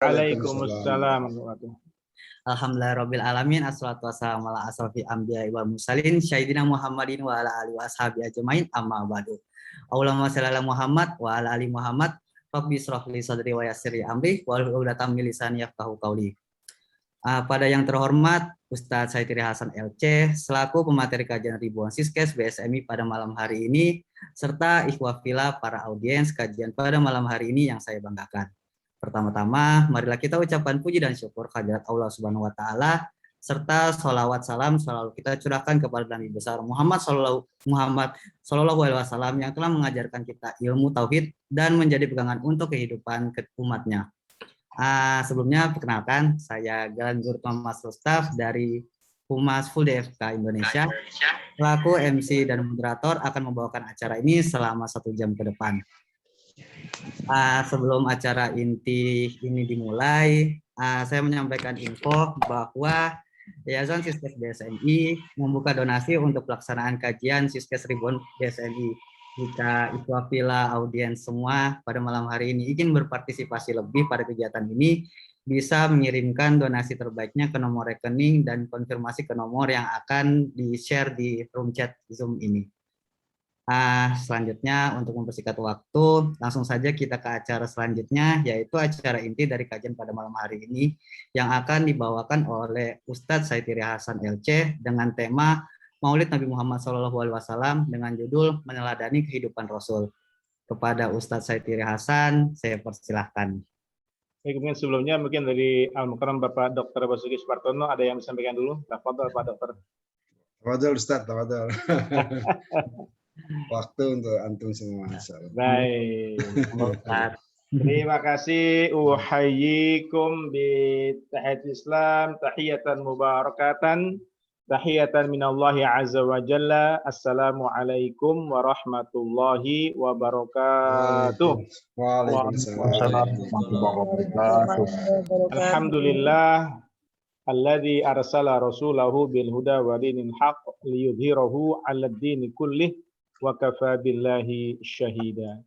Waalaikumsalam. Alhamdulillahirabbil alamin, assalatu wassalamu ala asrofil anbiya'i wal mursalin sayyidina Muhammadin wa ala alihi washabihi ajmain, amma ba'du. Allahumma shalli ala Muhammad wa ala ali Muhammad. Rabbi shrah li sadri wa yassir li amri wahlul 'uqdatam min lisani yafqahu qawli. Pada yang terhormat Ustadz Saitiri Hasan LC selaku pemateri kajian ribuan Siskes BSMI pada malam hari ini, serta ikhwah fillah para audiens kajian pada malam hari ini yang saya banggakan. Pertama-tama, marilah kita ucapkan puji dan syukur kehadirat Allah Subhanahu wa Ta'ala, serta sholawat salam selalu kita curahkan kepada Nabi besar Muhammad Sallallahu Alaihi Wasallam yang telah mengajarkan kita ilmu tauhid dan menjadi pegangan untuk kehidupan umatnya. Sebelumnya perkenalkan, saya Galan Gurtama Staff dari Humas Full DFK Indonesia. Selaku MC dan moderator akan membawakan acara ini selama 1 jam ke depan. Sebelum acara inti ini dimulai, saya menyampaikan info bahwa Yayasan Siskes BSMI membuka donasi untuk pelaksanaan kajian Siskes Ribuan BSMI. Jika ikhwah fillah audiens semua pada malam hari ini ingin berpartisipasi lebih pada kegiatan ini, bisa mengirimkan donasi terbaiknya ke nomor rekening dan konfirmasi ke nomor yang akan di-share di room chat Zoom ini. Selanjutnya untuk mempersingkat waktu, langsung saja kita ke acara selanjutnya, yaitu acara inti dari kajian pada malam hari ini yang akan dibawakan oleh Ustadz Saitiri Hasan LC dengan tema Maulid Nabi Muhammad SAW dengan judul Meneladani Kehidupan Rasul. Kepada Ustadz Saitiri Hasan, saya persilahkan. Baik, mungkin sebelumnya mungkin dari Al-Mukarram Bapak Dr. Basuki Supartono ada yang disampaikan dulu. Tafadhol Pak Dokter. Tafadhol Ustaz, tafadhol. Waktu untuk antum semua. Baik. Terima kasih. Uhayyikum bi tahiyat Islam, tahiyatan mubarakatan, tahiyatan minallahi azza wa jalla. Assalamualaikum warahmatullahi wabarakatuh. Waalaikumsalam warahmatullahi wabarakatuh. Alhamdulillah alladzi arsala rasulahu bil huda wa dinil haqq liyudhhirahu 'alad dini kullih wa kafa billahi syahida.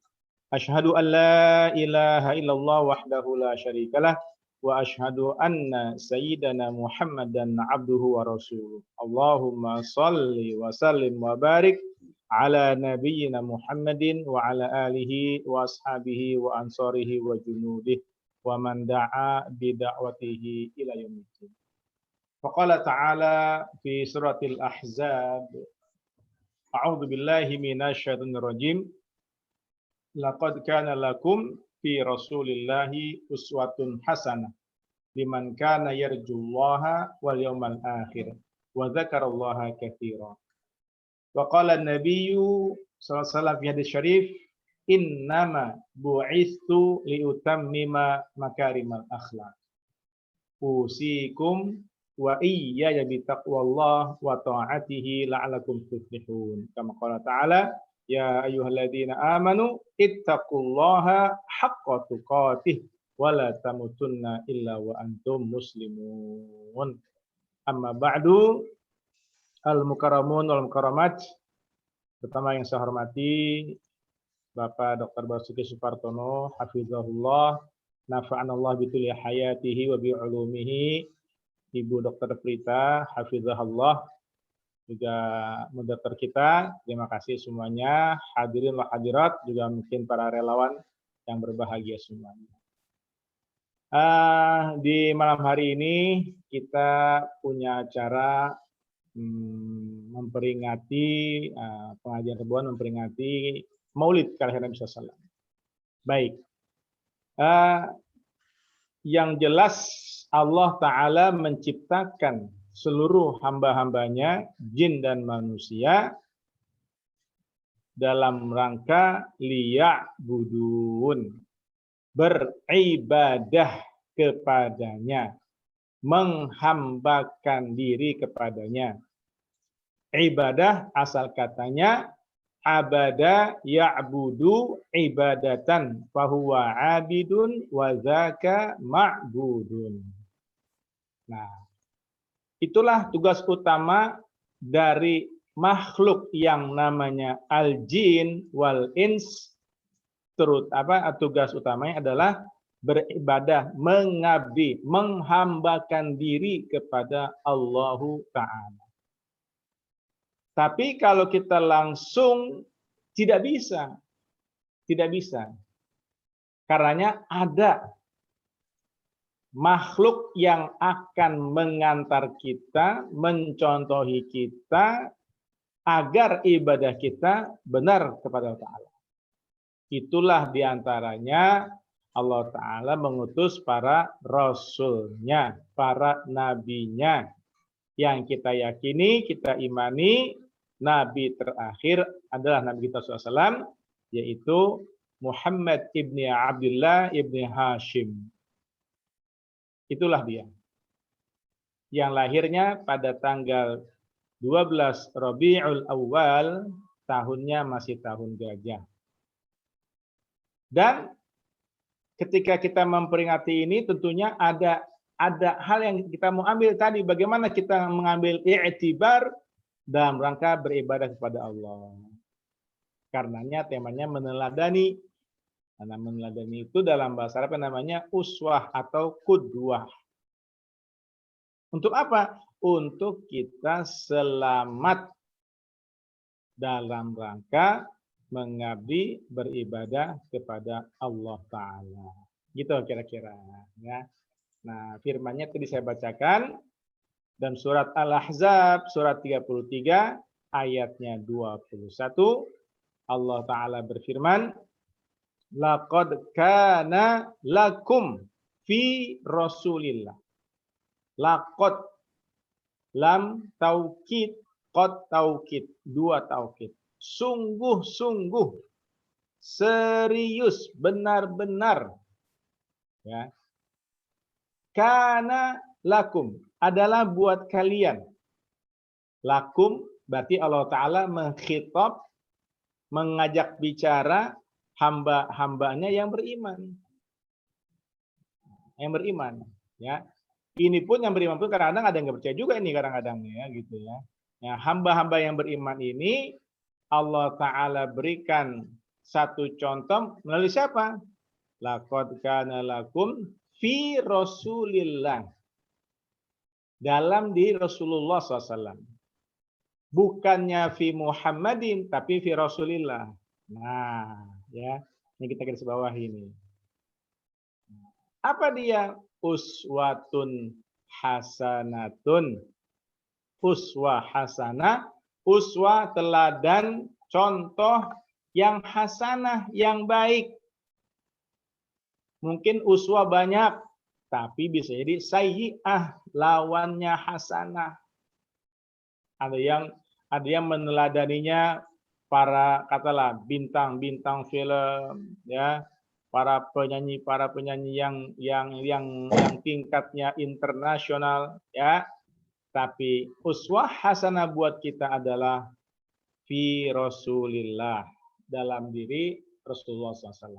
Asyhadu an la ilaha illallah wahdahu la syarikalah wa asyhadu anna sayyidana Muhammadan abduhu wa rasuluh. Allahumma shalli wa sallim wa barik ala nabiyyina Muhammadin wa ala alihi wa ashabihi wa ansarihi wa junudih wa man da'a bi da'watihi ila yaumiddin. Faqala ta'ala fi suratil Ahzab, A'udzu billahi minasyaitonir rajim. Laqad kana lakum fi Rasulillahi uswatun hasanah liman kana yarjullaha wal yawmal akhir wa dzakarallaha katsiran. Wa qala an-nabiyyu sallallahu alaihi wasallam fi hadits syarif, innama bu'istu liutammima makarimal akhlaq. Usikum wa iyya bitaqwallah wa ta'atihi la'alakum tuflihun. Kama qala ta'ala, ya ayyuhalladzina amanu ittaqullaha haqqa tuqatih wa la tamutunna illa wa antum muslimun. Amma ba'du, al-mukarramun wal mukarramat. Pertama yang saya hormati Bapak Dr. Basuki Supartono, hafizahullah, nafa'anallah bituli hayatihi wa bi'ulumihi. Ibu Dr. Prita, hafizahullah, juga moderator kita. Terima kasih semuanya, hadirin wa hadirat, juga mungkin para relawan yang berbahagia semuanya. Di malam hari ini kita punya acara memperingati pengajian ribuan, memperingati Maulid kelahiran Nabi SAW. Baik, yang jelas Allah Ta'ala menciptakan seluruh hamba-hambanya, jin dan manusia, dalam rangka liya'budun, beribadah kepadanya, menghambakan diri kepadanya. Ibadah asal katanya abada ya'budu ibadatan fahuwa abidun wa zaka ma'budun. Nah, itulah tugas utama dari makhluk yang namanya al-jin wal ins. Tugas utamanya adalah beribadah, mengabdi, menghambakan diri kepada Allahu Ta'ala. Tapi kalau kita langsung tidak bisa. Tidak bisa. Karenanya ada makhluk yang akan mengantar kita, mencontohi kita, agar ibadah kita benar kepada Allah Ta'ala. Itulah diantaranya Allah Ta'ala mengutus para rasulnya, para nabinya. Yang kita yakini, kita imani, Nabi terakhir adalah Nabi kita SAW, yaitu Muhammad ibni Abdullah ibni Hashim. Itulah dia. Yang lahirnya pada tanggal 12 Rabiul Awal, tahunnya masih tahun gajah. Dan ketika kita memperingati ini tentunya ada hal yang kita mau ambil tadi, bagaimana kita mengambil i'tibar dalam rangka beribadah kepada Allah. Karenanya temanya meneladani. Karena meneladani itu dalam bahasa Arab namanya uswah atau qudwah. Untuk apa? Untuk kita selamat dalam rangka mengabdi beribadah kepada Allah Ta'ala. Gitu kira-kira. Ya. Nah, firmannya tadi saya bacakan. Dan surat Al-Ahzab, surat 33, ayatnya 21, Allah Ta'ala berfirman, Laqad kana lakum fi Rasulillah. Laqad, lam taukid, qad taukid, dua taukid. Sungguh-sungguh, serius, benar-benar. Ya. Kana lakum, adalah buat kalian. Lakum berarti Allah Ta'ala mengkhitab, mengajak bicara hamba-hambanya yang beriman. Yang beriman. Ya. Ini pun yang beriman pun kadang-kadang ada yang nggak percaya juga ini kadang-kadang ya gitu ya. Ya, hamba-hamba yang beriman ini Allah Ta'ala berikan satu contoh melalui siapa? Laqad kana lakum fi Rasulillah. Dalam diri Rasulullah SAW. Bukannya fi Muhammadin, tapi fi Rasulillah. Nah, ya, ini kita garis bawah ini. Apa dia? Uswatun hasanatun. Uswah hasanah, uswah teladan, contoh yang hasanah, yang baik. Mungkin uswah banyak, tapi bisa jadi sayyi'ah, lawannya hasanah. Ada yang meneladaninya para katalah bintang-bintang film, ya, para penyanyi yang tingkatnya internasional, ya. Tapi uswah hasanah buat kita adalah fi Rasulillah, dalam diri Rasulullah SAW.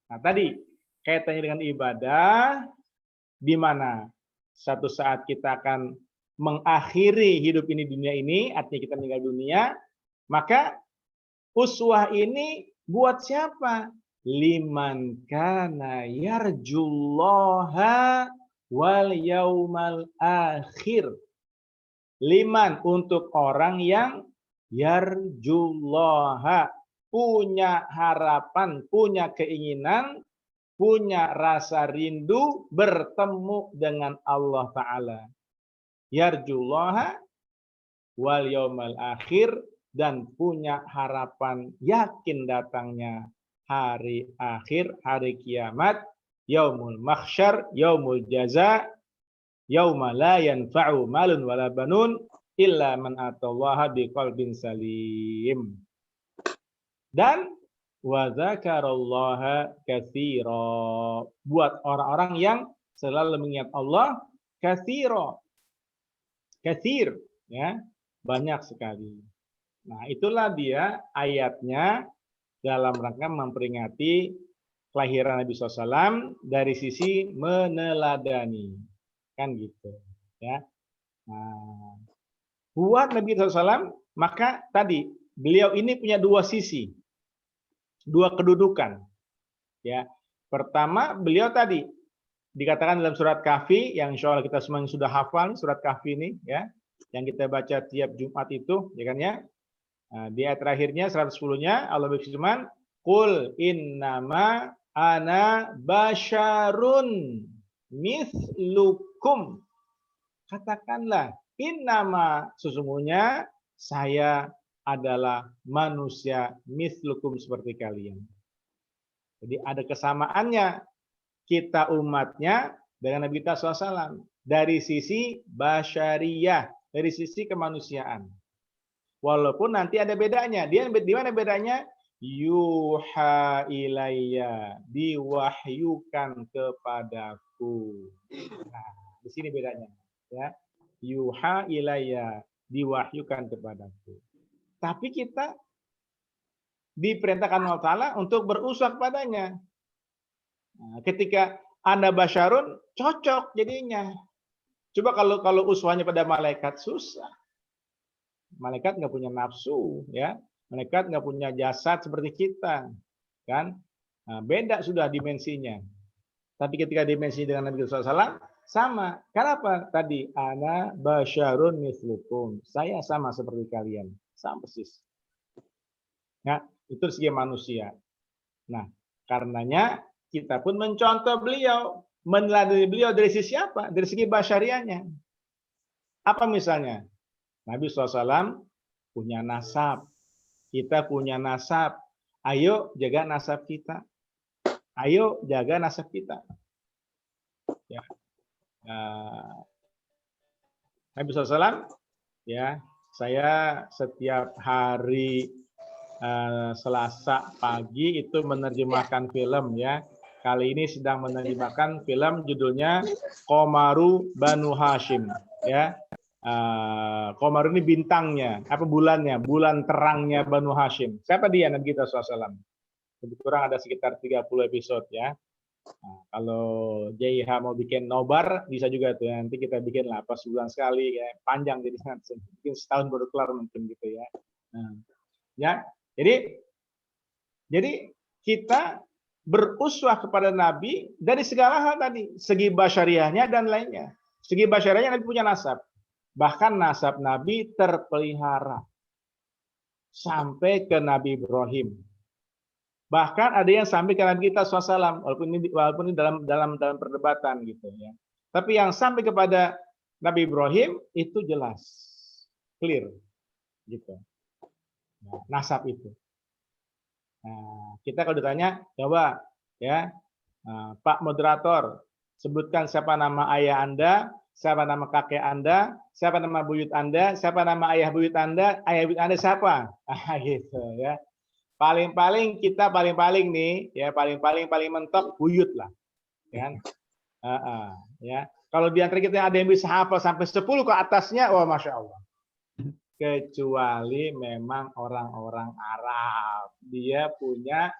Nah tadi kaitannya dengan ibadah, di mana satu saat kita akan mengakhiri hidup ini dunia ini, artinya kita meninggal dunia, maka uswah ini buat siapa? Liman kana yarjullaha wal yaumal akhir. Liman, untuk orang yang yarjullaha, punya harapan, punya keinginan, punya rasa rindu bertemu dengan Allah Ta'ala. Yarjullaha wal yaumal akhir, dan punya harapan yakin datangnya hari akhir, hari kiamat, yaumul mahsyar, yaumul jaza, yauma la yanfa'u malun wala banun illa man atallaha biqalbin salim. Dan wa dzakarallaha katsira, buat orang-orang yang selalu mengingat Allah, katsira, katsir, ya, banyak sekali. Nah, itulah dia ayatnya dalam rangka memperingati kelahiran Nabi SAW dari sisi meneladani, kan gitu, ya. Nah, buat Nabi SAW, maka tadi beliau ini punya dua sisi, dua kedudukan, ya. Pertama, beliau tadi dikatakan dalam surat Kahfi yang insya Allah kita semua sudah hafal surat Kahfi ini ya, yang kita baca tiap Jumat itu, ya kan ya. Nah, di ayat terakhirnya 110-nya Allah berfirman, "Qul innama ana basyarun mislukum." Katakanlah, innama sesungguhnya saya adalah manusia mislukum seperti kalian. Jadi ada kesamaannya kita umatnya dengan Nabi kita SAW dari sisi basyariyah, dari sisi kemanusiaan. Walaupun nanti ada bedanya. Di mana bedanya? Yuha ilayya, diwahyukan kepadaku. Nah, di sini bedanya. Ya, yuha ilayya, diwahyukan kepadaku. Tapi kita diperintahkan Allah Ta'ala untuk berusaha kepadanya. Nah, ketika Anda basyarun, cocok jadinya. Coba kalau uswahnya pada malaikat, susah. Malaikat nggak punya nafsu, ya. Malaikat nggak punya jasad seperti kita, kan? Nah, beda sudah dimensinya. Tapi ketika dimensi dengan Nabi SAW sama. Kenapa? Tadi ana basyarun mislukum. Saya sama seperti kalian, sama persis. Nah, itu segi manusia. Nah, karenanya kita pun mencontoh beliau, meneladani beliau dari sisi apa? Dari segi basyariahnya. Apa misalnya? Nabi SAW punya nasab. Kita punya nasab. Ayo jaga nasab kita. Ayo jaga nasab kita. Ya. Nabi SAW, ya, saya setiap hari Selasa pagi itu menerjemahkan film, ya. Kali ini sedang menerjemahkan film judulnya Qomaru Banu Hashim, ya. Qamar ini bintangnya, apa bulannya, bulan terangnya Banu Hashim. Siapa dia Nabi kita SAW? Lebih kurang ada sekitar 30 episode ya. Nah, kalau JIH mau bikin nobar bisa juga tuh, nanti kita bikin lah pas sebulan sekali, ya panjang jadi mungkin setahun baru kelar mungkin gitu ya. Nah, ya, jadi kita beruswah kepada Nabi dari segala hal tadi, segi basyariahnya dan lainnya. Segi basyariahnya Nabi punya nasab. Bahkan nasab Nabi terpelihara sampai ke Nabi Ibrahim. Bahkan ada yang sampai ke Nabi kita SAW, walaupun ini dalam perdebatan gitu ya. Tapi yang sampai kepada Nabi Ibrahim itu jelas, clear, gitu. Nah, nasab itu. Nah, kita kalau ditanya, coba ya, Pak Moderator, sebutkan siapa nama ayah Anda, siapa nama kakek Anda, siapa nama buyut Anda, siapa nama ayah buyut Anda siapa? Gitu ya. Paling-paling kita paling-paling nih, ya paling mentok buyut lah. Kan? Ya. Kalau di antara kita ada yang bisa hafal sampai 10 ke atasnya, wah Masya Allah. Kecuali memang orang-orang Arab. Dia punya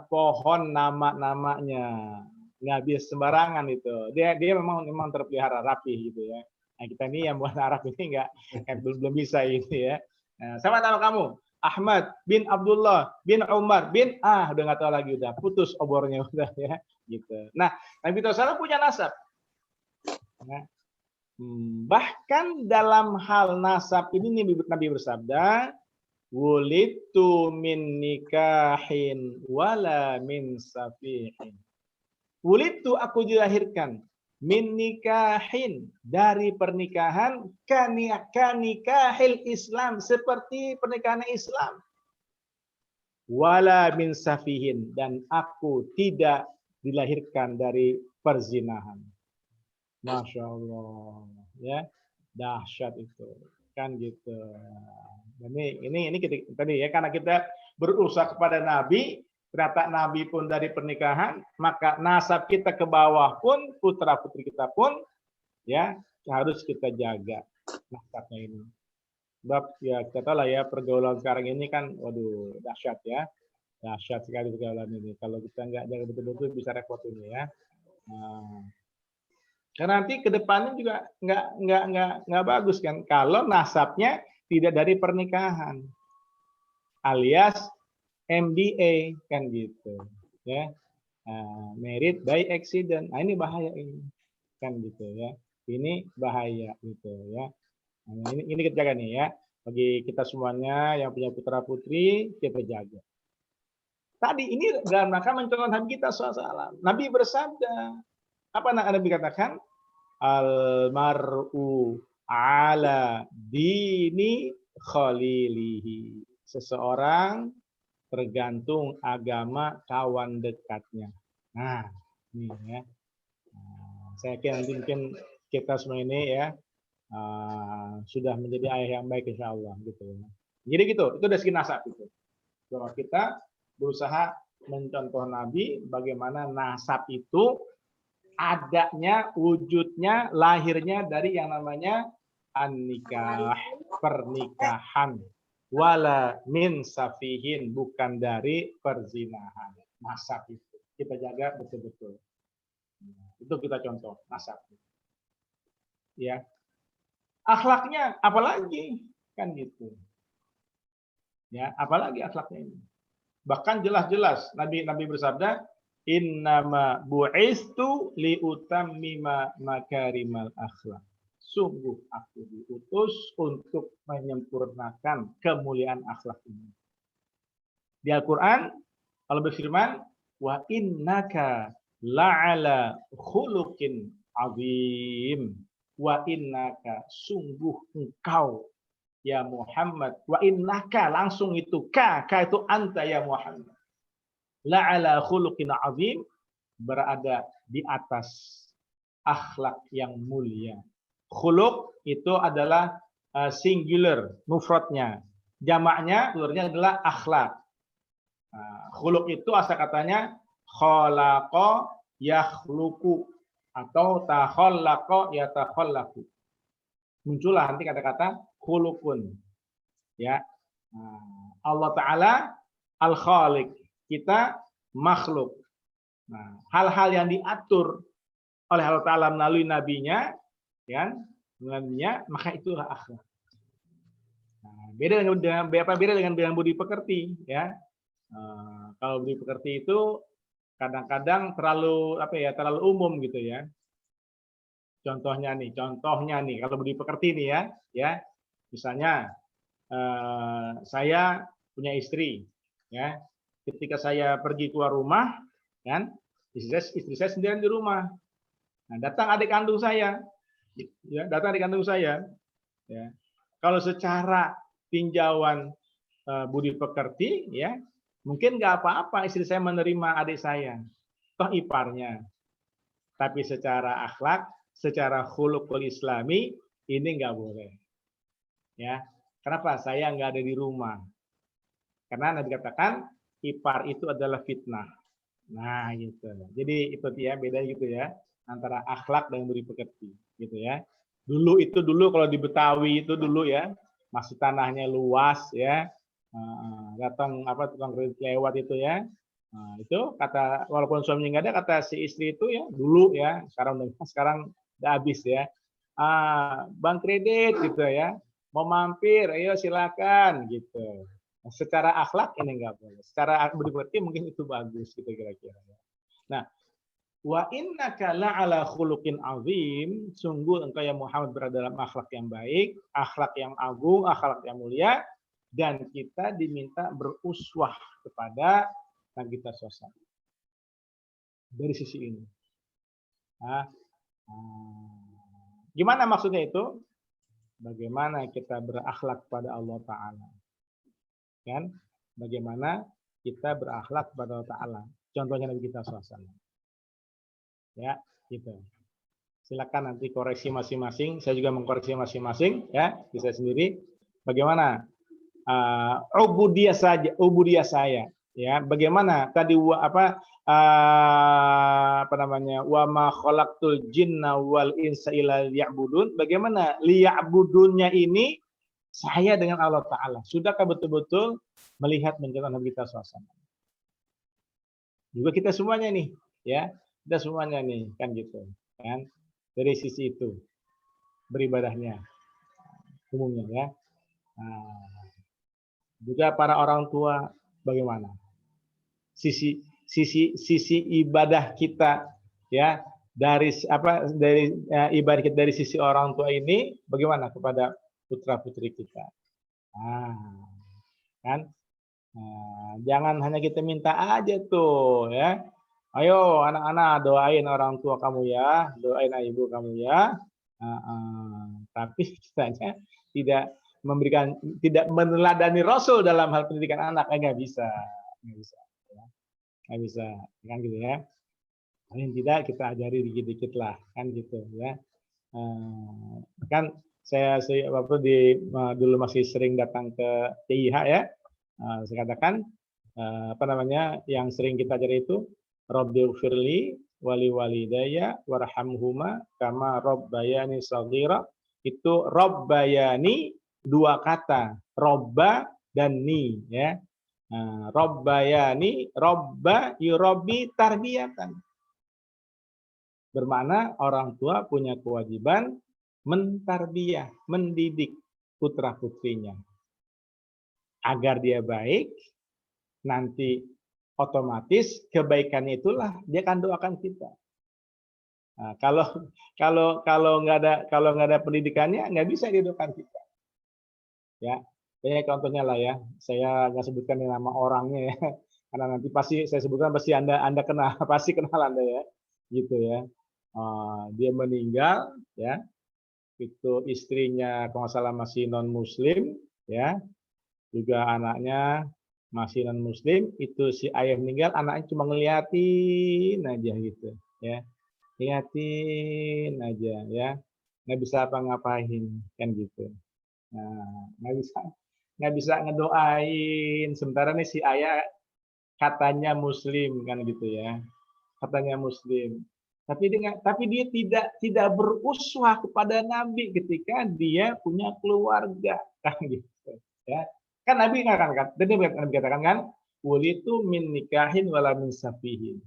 pohon nama-namanya. Nggak bisa sembarangan itu. Dia memang terpelihara rapi gitu ya. Nah, kita ini yang buat Arab ini belum bisa ini ya. Nah, sama nama kamu Ahmad bin Abdullah bin Umar bin udah nggak tahu lagi, udah putus obornya udah ya gitu. Nah, Nabi SAW punya nasab. Nah, bahkan dalam hal nasab ini Nabi bersabda, "Wulidtu min nikahin wala min safihin." Wulidtu, aku dilahirkan, min nikahin, dari pernikahan, kanikahil Islam, seperti pernikahan Islam. Wala min safihin, dan aku tidak dilahirkan dari perzinahan. Masya Allah, ya, dahsyat itu, kan gitu. Ini kita, tadi ya, karena kita berusaha kepada Nabi. Ternyata Nabi pun dari pernikahan, maka nasab kita ke bawah pun, putra putri kita pun, ya harus kita jaga nasabnya ini. Sebab ya kita tahu lah ya, pergaulan sekarang ini kan, waduh dahsyat ya, dahsyat sekali pergaulan ini. Kalau kita nggak jaga betul-betul bisa repot ini ya. Nah, karena nanti ke depannya juga nggak bagus kan, kalau nasabnya tidak dari pernikahan, alias MBA kan gitu ya. Married by accident. Nah, ini bahaya ini. Kan gitu ya. Ini bahaya gitu ya. Nah, ini kita jaga nih ya. Bagi kita semuanya yang punya putra-putri, kita jaga. Tadi ini dalam rangka mencontoh Nabi kita SAW. Nabi bersabda, apa Nabi katakan? Almar'u ala dini khalilihi. Seseorang tergantung agama kawan dekatnya. Nah, ini ya. Saya kira nanti mungkin kita semua ini ya sudah menjadi ayah yang baik insya Allah gitu ya. Jadi gitu, itu dari segi nasab itu. Bahwa kita berusaha mencontoh Nabi bagaimana nasab itu adanya, wujudnya, lahirnya dari yang namanya an-nikah, pernikahan. Wala min safihin, bukan dari perzinahan. Nasab itu kita jaga betul-betul. Itu kita contoh nasab. Ya. Akhlaknya apalagi kan gitu. Ya, apalagi akhlaknya ini. Bahkan jelas-jelas Nabi bersabda, innama bu'istu liutammima makarimal akhlak. Sungguh aku diutus untuk menyempurnakan kemuliaan akhlak ini. Di Al-Quran Allah berfirman, wa innaka la'ala khuluqin azim. Wa innaka, sungguh engkau ya Muhammad, wa innaka, langsung itu ka itu anta ya Muhammad, la'ala khuluqin azim, berada di atas akhlak yang mulia. Khuluq itu adalah singular, mufradnya. Jamaknya, pluralnya adalah akhlak. Khuluq itu asal katanya khalaqa yakhluqu atau takhallaqa yatakhallaqu. Muncullah nanti kata-kata khuluqun. Ya. Allah Ta'ala al-khaliq, kita makhluk. Nah, hal-hal yang diatur oleh Allah Ta'ala melalui nabinya, kan, maka itulah akhlak. Nah, beda dengan budi pekerti, ya. Kalau budi pekerti itu kadang-kadang terlalu umum gitu ya. Contohnya nih, kalau budi pekerti nih ya, misalnya saya punya istri, ya. Ketika saya pergi keluar rumah, kan, istri saya sendirian di rumah. Nah, datang adik kandung saya, ya, ya. Kalau secara tinjauan budi pekerti, ya, mungkin nggak apa-apa istri saya menerima adik saya, toh iparnya. Tapi secara akhlak, secara khuluqul islami, ini nggak boleh. Ya, kenapa? Saya nggak ada di rumah. Karena Nabi katakan ipar itu adalah fitnah. Nah, gitu. Jadi itu ya, beda gitu ya antara akhlak dan budi pekerti, gitu ya. Dulu kalau di Betawi itu dulu ya, masih tanahnya luas ya. Datang tukang kredit lewat itu ya. Nah, itu kata, walaupun suaminya nggak ada, kata si istri itu ya dulu ya, sekarang udah habis ya. Bang kredit gitu ya, mau mampir, ayo silakan gitu. Nah, secara akhlak ini nggak boleh. Secara budi pekerti mungkin itu bagus gitu kira-kira. Nah, wa innaka la'ala khuluqin azim, sungguh engkau ya Muhammad berada dalam akhlak yang baik, akhlak yang agung, akhlak yang mulia, dan kita diminta beruswah kepada Nabi kita sosial. Dari sisi ini. Gimana maksudnya itu? Bagaimana kita berakhlak pada Allah Ta'ala. Kan? Bagaimana kita berakhlak pada Allah Ta'ala. Contohnya Nabi kita sosial. Ya, gitu. Silakan nanti koreksi masing-masing. Saya juga mengkoreksi masing-masing. Ya, bisa sendiri. Bagaimana? Ubudiyah saya. Ya, bagaimana tadi wa ma khalaqtul jinna wal insa illa liya'budun. Bagaimana liya'budunnya ini saya dengan Allah Ta'ala. Sudahkah betul-betul melihat mencontoh Nabi kita SAW? Juga kita semuanya nih, ya. Kita semuanya nih, kan gitu. Kan? Dari sisi itu beribadahnya umumnya ya. Juga para orang tua bagaimana? sisi ibadah kita ya dari ibadah kita dari sisi orang tua ini bagaimana kepada putra putri kita. Kan? Jangan hanya kita minta aja tuh ya. Ayo anak-anak doain orang tua kamu ya, doain ibu kamu ya. Tapi kitanya tidak meneladani Rasul dalam hal pendidikan anak, nggak bisa, ya. Nggak bisa, kan gitu ya. Paling tidak kita ajari dikit-dikit lah, kan gitu ya. Kan saya waktu dulu masih sering datang ke TIH ya. Saya katakan yang sering kita ajari itu Rabbighfirli wali walidayya warhamhuma kama rabbayani shaghira. Itu rabbayani dua kata, robba dan ni ya. Rabbayani, robba yurabbi tarbiyatan. Bermakna orang tua punya kewajiban mentarbiyah, mendidik putra putrinya agar dia baik. Nanti otomatis kebaikannya itulah dia akan doakan kita. Nah, kalau nggak ada pendidikannya nggak bisa didoakan kita. Ya, kayak contohnya lah ya. Saya nggak sebutkan nama orangnya ya, karena nanti pasti saya sebutkan pasti anda kenal, pasti kenal anda ya, gitu ya. Dia meninggal ya. Itu istrinya kalau nggak salah masih non Muslim ya. Juga anaknya masih non Muslim, itu si ayah meninggal, anaknya cuma ngeliatin aja gitu ya, liatin aja ya, nggak bisa apa-ngapain kan gitu. Nah, nggak bisa ngedoain, sementara nih si ayah katanya Muslim kan gitu ya, katanya Muslim, tapi dia tidak beruswah kepada Nabi ketika dia punya keluarga kan gitu ya. Kan Nabi katakan kan, wulitu min nikahin wala min safihin.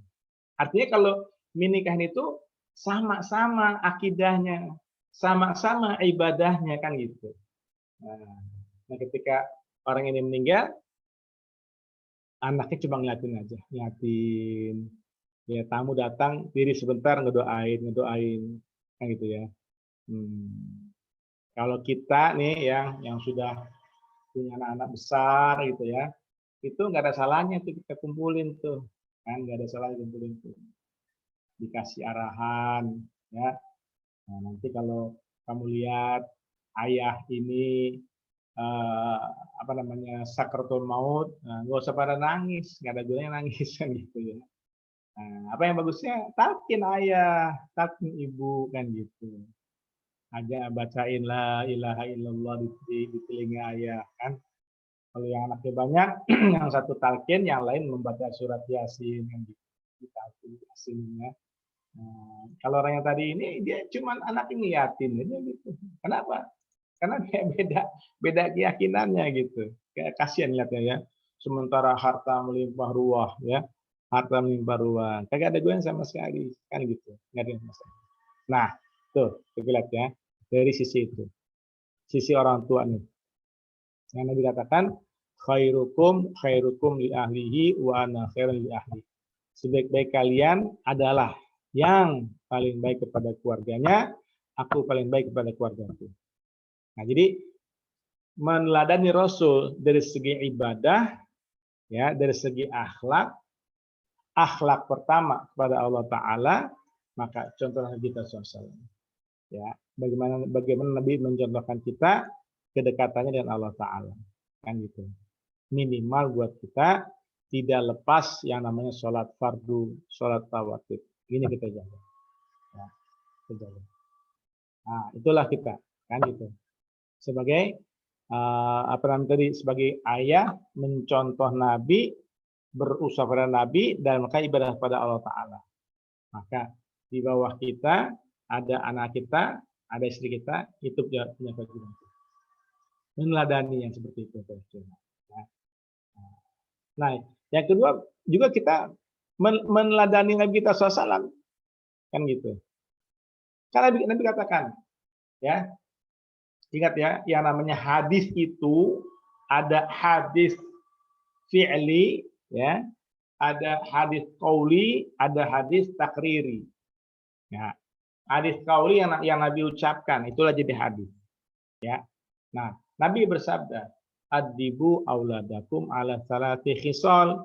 Artinya kalau min nikahin itu sama-sama akidahnya, sama-sama ibadahnya kan gitu. Nah, ketika orang ini meninggal, anaknya cuma ngeliatin aja, ngeliatin. Ya tamu datang, diri sebentar ngedoain kan gitu ya. Kalau kita nih yang sudah punya anak-anak besar gitu ya, itu nggak ada salahnya tuh kita kumpulin tuh, kan nggak ada salahnya kumpulin tuh, dikasih arahan ya. Nah, nanti kalau kamu lihat ayah ini sakratul maut, nggak usah pada nangis, nggak ada gunanya nangis kan gitu ya. Nah, apa yang bagusnya talkin ayah, talkin ibu kan gitu. Aja bacain la ilaha illallah di telinga ayah kan. Kalau yang anaknya banyak, yang satu talqin, yang lain membaca surat Yasin kan gitu. Yasinnya. Nah, kalau orang yang tadi ini dia cuma anak ngeliatin aja gitu. Kenapa? Karena dia beda keyakinannya gitu. Kayak kasihan lihatnya ya. Sementara harta melimpah ruah ya. Harta melimpah ruah. Kagak ada gunanya sama sekali kan gitu. Enggak ada masalah. Nah, tuh, kita lihat ya. Dari sisi itu. Sisi orang tua nih. Yang Nabi katakan khairukum li ahlihi wa ana khairun li ahli. Sebaik-baik kalian adalah yang paling baik kepada keluarganya, aku paling baik kepada keluargaku. Nah, jadi meneladani Rasul dari segi ibadah ya, dari segi akhlak pertama kepada Allah Taala, maka contohnya kita SAW. Ya, bagaimana Nabi mencontohkan kita kedekatannya dengan Allah Ta'ala kan gitu. Minimal buat kita tidak lepas yang namanya sholat fardu, sholat tawatib. Ini kita jaga. Ya, kita jaga. Nah, itulah kita kan gitu. Sebagai sebagai ayah mencontoh Nabi, berusaha pada Nabi dan maka ibadah pada Allah Ta'ala. Maka di bawah kita ada anak kita, ada istri kita, itu punya kewajiban. Meneladani yang seperti itu. Nah, yang kedua juga kita meneladani Nabi kita SAW, kan gitu. Karena Nabi katakan, ya, ingat ya, yang namanya hadis itu ada hadis fi'li, ya, ada hadis qauli, ada hadis takriri. Ya. Hadis qauli yang Nabi ucapkan itulah jadi hadis. Ya. Nah, Nabi bersabda, "Adibu auladakum ala salati khisal."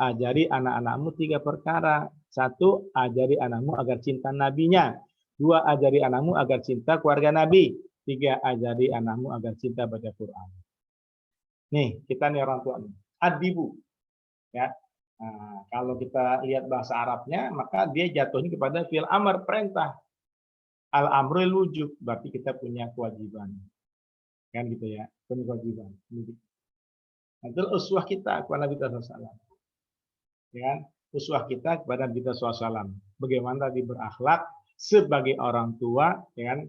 Ajari anak-anakmu 3 perkara. 1, ajari anakmu agar cinta nabinya. 2, ajari anakmu agar cinta keluarga Nabi. 3, ajari anakmu agar cinta baca Quran. Nih, kita nih orang tua nih. Adibu. Ya. Nah, kalau kita lihat bahasa Arabnya, maka dia jatuhnya kepada fi'il amr, perintah. Al-amrul wujub, berarti kita punya kewajiban. Kan gitu ya, punya kewajiban. Nah, itu uswah kita kepada Nabi SAW. Ya, uswah kita kepada Nabi SAW. Bagaimana tadi berakhlak sebagai orang tua, ya kan?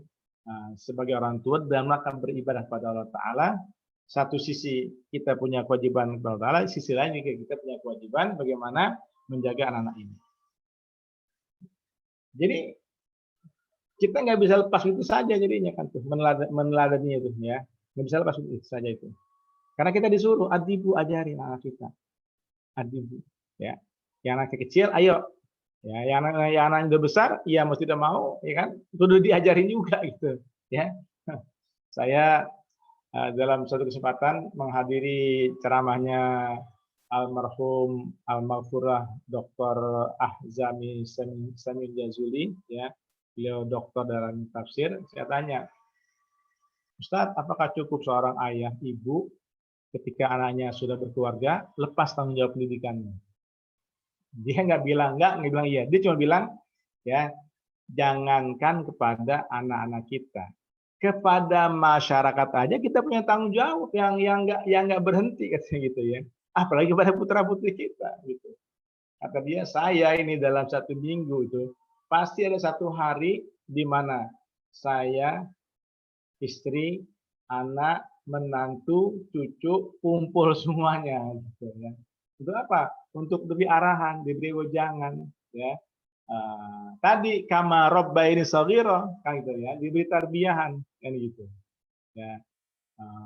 Sebagai orang tua dalam rangka beribadah pada Allah Ta'ala. Satu sisi kita punya kewajiban kepada Allah Ta'ala, sisi lain juga kita punya kewajiban bagaimana menjaga anak-anak ini. Jadi kita nggak bisa lepas itu saja jadinya kan tuh meneladani itu ya, nggak bisa lepas itu saja itu. Karena kita disuruh adibu, ajari anak kita, adibu ya. Yang anak kecil, ayo ya. Yang anak udah besar, ya mau tidak mau, ya kan, sudah diajarin juga gitu ya. Saya dalam suatu kesempatan menghadiri ceramahnya almarhum almarfurah Dr. Ahzami Samil Jazuli ya. Beliau dokter dalam tafsir. Saya tanya, Ustadz, apakah cukup seorang ayah ibu ketika anaknya sudah berkeluarga lepas tanggung jawab pendidikannya? Dia nggak bilang nggak bilang iya. Dia cuma bilang ya, jangankan kepada anak-anak kita, kepada masyarakat aja kita punya tanggung jawab yang nggak berhenti katanya gitu ya. Apalagi kepada putra putri kita gitu. Kata dia, saya ini dalam 1 minggu itu pasti ada 1 hari di mana saya, istri, anak, menantu, cucu kumpul semuanya gitu ya. Untuk apa? Untuk diberi arahan, diberi wejangan ya. Tadi kama rabbaini shaghira kan gitu ya, diberi tarbiyahan kan gitu. Ya.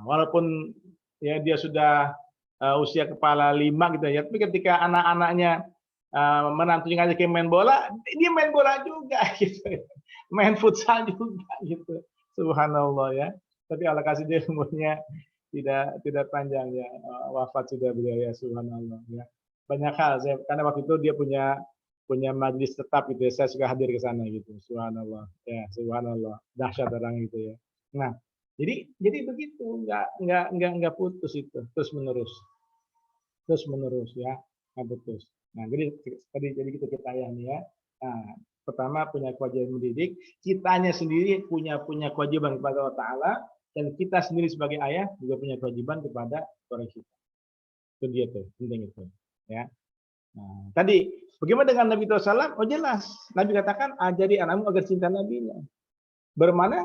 Walaupun ya dia sudah usia kepala 5 gitu ya, tapi ketika anak-anaknya menantunya ngajakin main bola, dia main bola juga gitu. Main futsal juga gitu. Subhanallah ya. Tapi Allah kasih dia umurnya tidak panjang ya, wafat sudah beliau ya, subhanallah ya. Banyak hal saya, karena waktu itu dia punya majelis tetap gitu ya, saya suka hadir ke sana gitu, subhanallah ya, subhanallah, dahsyat orang itu ya. Nah, jadi begitu, nggak putus itu, terus menerus ya, nggak putus. Nah, jadi gitu kita ya nih ya. Nah, pertama punya kewajiban mendidik, kitanya sendiri punya kewajiban kepada Allah Ta'ala, dan kita sendiri sebagai ayah juga punya kewajiban kepada orang kita. Itu dia tuh, penting itu. Ya. Nah, tadi bagaimana dengan Nabi SAW? Oh jelas, Nabi katakan ajari anakmu agar cinta nabinya. Bermana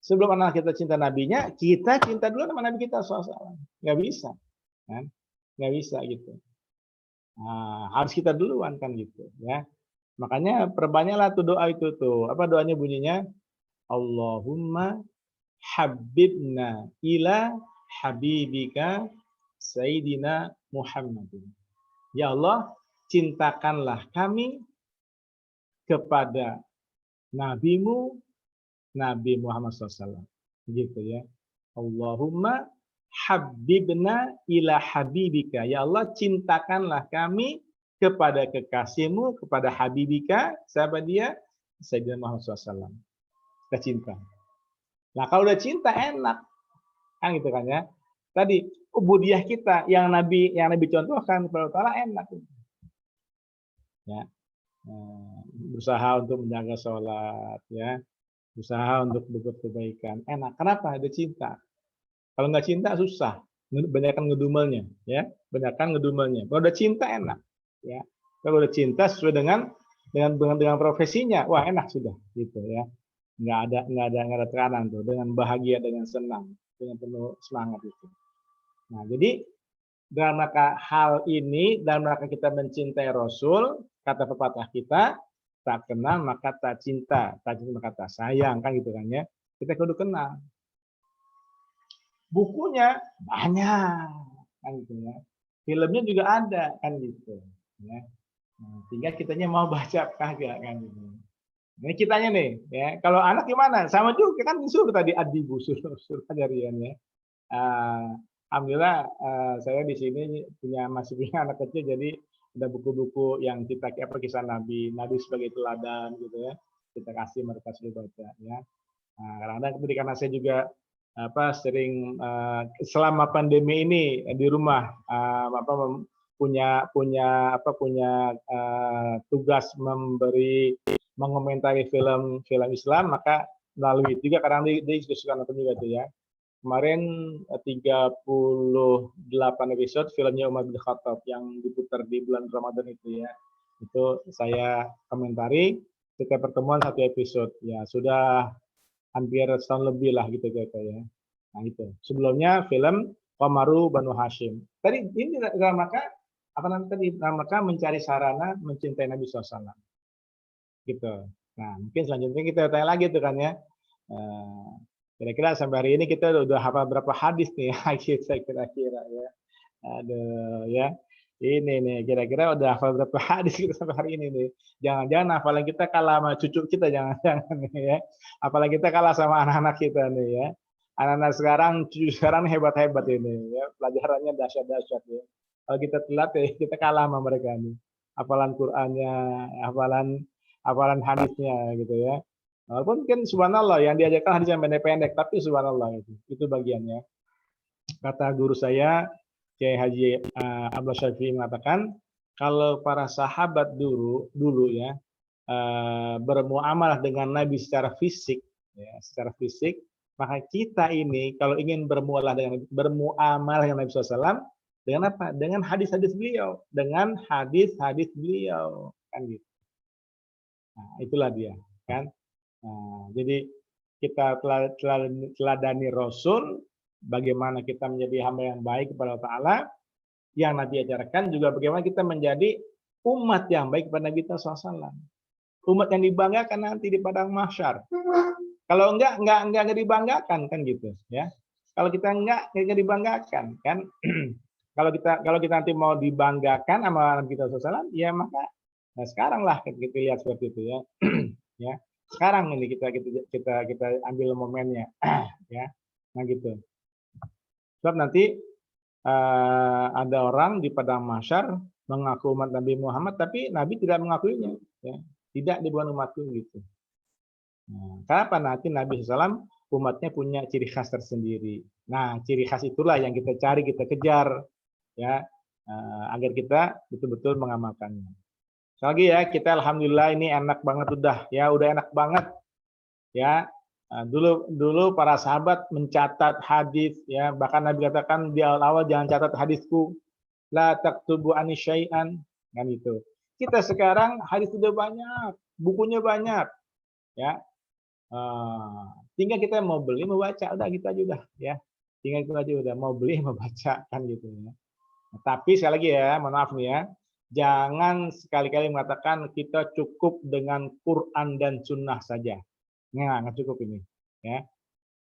sebelum anak kita cinta nabinya, kita cinta dulu sama Nabi kita SAW. Nggak bisa, kan? Nggak bisa gitu. Nah, harus kita duluan kan gitu, ya. Makanya perbanyaklah tuh doa itu tuh. Apa doanya bunyinya? Allahumma habibna ila habibika Sayyidina Muhammadin. Ya Allah, cintakanlah kami kepada Nabimu, Nabi Muhammad SAW. Begitu ya. Allahumma habibna ila habibika. Ya Allah, cintakanlah kami kepada kekasihmu, kepada habibika. Siapa dia? Sayyidina Muhammad SAW. Kita cinta. Nah, kalau udah cinta enak. Kan gitu kan ya. Tadi ubudiyah kita yang Nabi contohkan kepada Allah enak. Ya. Berusaha untuk menjaga sholat ya. Berusaha untuk berbuat kebaikan. Enak. Kenapa? Ada cinta. Kalau nggak cinta susah. Banyakkan ngedumelnya ya. Banyakkan ngedumelnya. Kalau udah cinta enak ya. Kalau udah cinta sesuai dengan profesinya, wah enak sudah gitu ya. Nggak ada tekanan tuh, dengan bahagia, dengan senang, dengan penuh semangat itu. Nah, jadi dalam rangka hal ini, dalam rangka kita mencintai Rasul, kata pepatah kita, tak kenal maka tak cinta maka tak sayang, kan gitu kan ya. Kita kudu kenal. Bukunya banyak, kan gitu ya. filmnya juga ada kan gitu. Ya. Nah, tinggal kitanya mau baca kagak kan gitu. Ini kitanya nih, ya. Kalau anak gimana? Sama juga kan suruh tadi adibu suruh ajarian ya. Alhamdulillah saya di sini masih punya anak kecil jadi ada buku-buku yang kita kisah Nabi sebagai teladan gitu ya. Kita kasih mereka suruh baca ya. Nah, kadang-kadang karena saya juga sering selama pandemi ini di rumah punya tugas mengomentari film Islam, maka melalui itu juga kadang diskusikan nonton juga tuh ya. Kemarin 38 episode filmnya Umar bin Khattab yang diputar di bulan Ramadan itu ya. Itu saya komentari setiap pertemuan satu episode. Ya, sudah hampir setahun lebih lah gitu ya. Nah, itu. Sebelumnya film Qamaru Banu Hashim. Tadi ini dalam rangka mencari sarana mencintai Nabi SAW. Gitu. Nah, mungkin selanjutnya kita tanya lagi tuh kan ya. Kira-kira sampai hari ini kita udah hafal berapa hadis nih ya, kita kira-kira ya. Aduh ya. Ini nih kira-kira udah hafal berapa hadis kita sampai hari ini nih. Jangan-jangan hafalan kita kalah sama cucu kita jangan-jangan nih ya. Apalagi kita kalah sama anak-anak kita nih ya. Anak-anak cucu sekarang hebat-hebat ini ya. Pelajarannya dahsyat-dahsyat ya. Kalau kita telat ya kita kalah sama mereka nih. Hafalan Qur'annya, hafalan hadisnya gitu ya. Walaupun kan subhanallah yang diajarkan hadis yang pendek-pendek, tapi subhanallah itu bagiannya. Kata guru saya, Kiai Haji Abdul Syafi'i mengatakan, kalau para sahabat dulu ya bermuamalah dengan Nabi secara fisik, maka kita ini kalau ingin bermuamalah dengan Nabi SAW, dengan apa? Dengan hadis-hadis beliau, kan gitu. Nah, itulah dia, kan. Nah, jadi kita teladani Rasul, bagaimana kita menjadi hamba yang baik kepada Allah Ta'ala, yang Nabi ajarkan juga bagaimana kita menjadi umat yang baik kepada Nabi SAW. Umat yang dibanggakan nanti di padang mahsyar. Kalau enggak dibanggakan kan gitu ya. Kalau kita enggak dibanggakan kan. kalau kita nanti mau dibanggakan sama Nabi kita SAW, ya maka sekarang lah kita lihat seperti itu ya. Ya. Sekarang ini kita ambil momennya ya. Nah gitu. Sebab nanti ada orang di padang mahsyar mengaku umat Nabi Muhammad tapi Nabi tidak mengakuinya ya. Tidak dibuat umatku gitu. Nah, kenapa nanti Nabi SAW umatnya punya ciri khas tersendiri. Nah, ciri khas itulah yang kita cari, kita kejar ya agar kita betul-betul mengamalkannya. Lagi ya, kita alhamdulillah ini enak banget udah enak banget ya. Dulu para sahabat mencatat hadis ya, bahkan Nabi katakan di awal-awal jangan catat hadisku, la taktubu ani syai'an kan itu. Kita sekarang hadis sudah banyak, bukunya banyak ya. Tinggal kita mau beli mau baca udah gitu aja udah ya. Tinggal itu aja udah mau beli mau baca kan gitu ya. Nah, tapi sekali lagi ya, mohon maaf nih ya. Jangan sekali-kali mengatakan kita cukup dengan Quran dan Sunnah saja. Nggak cukup ini. Ya.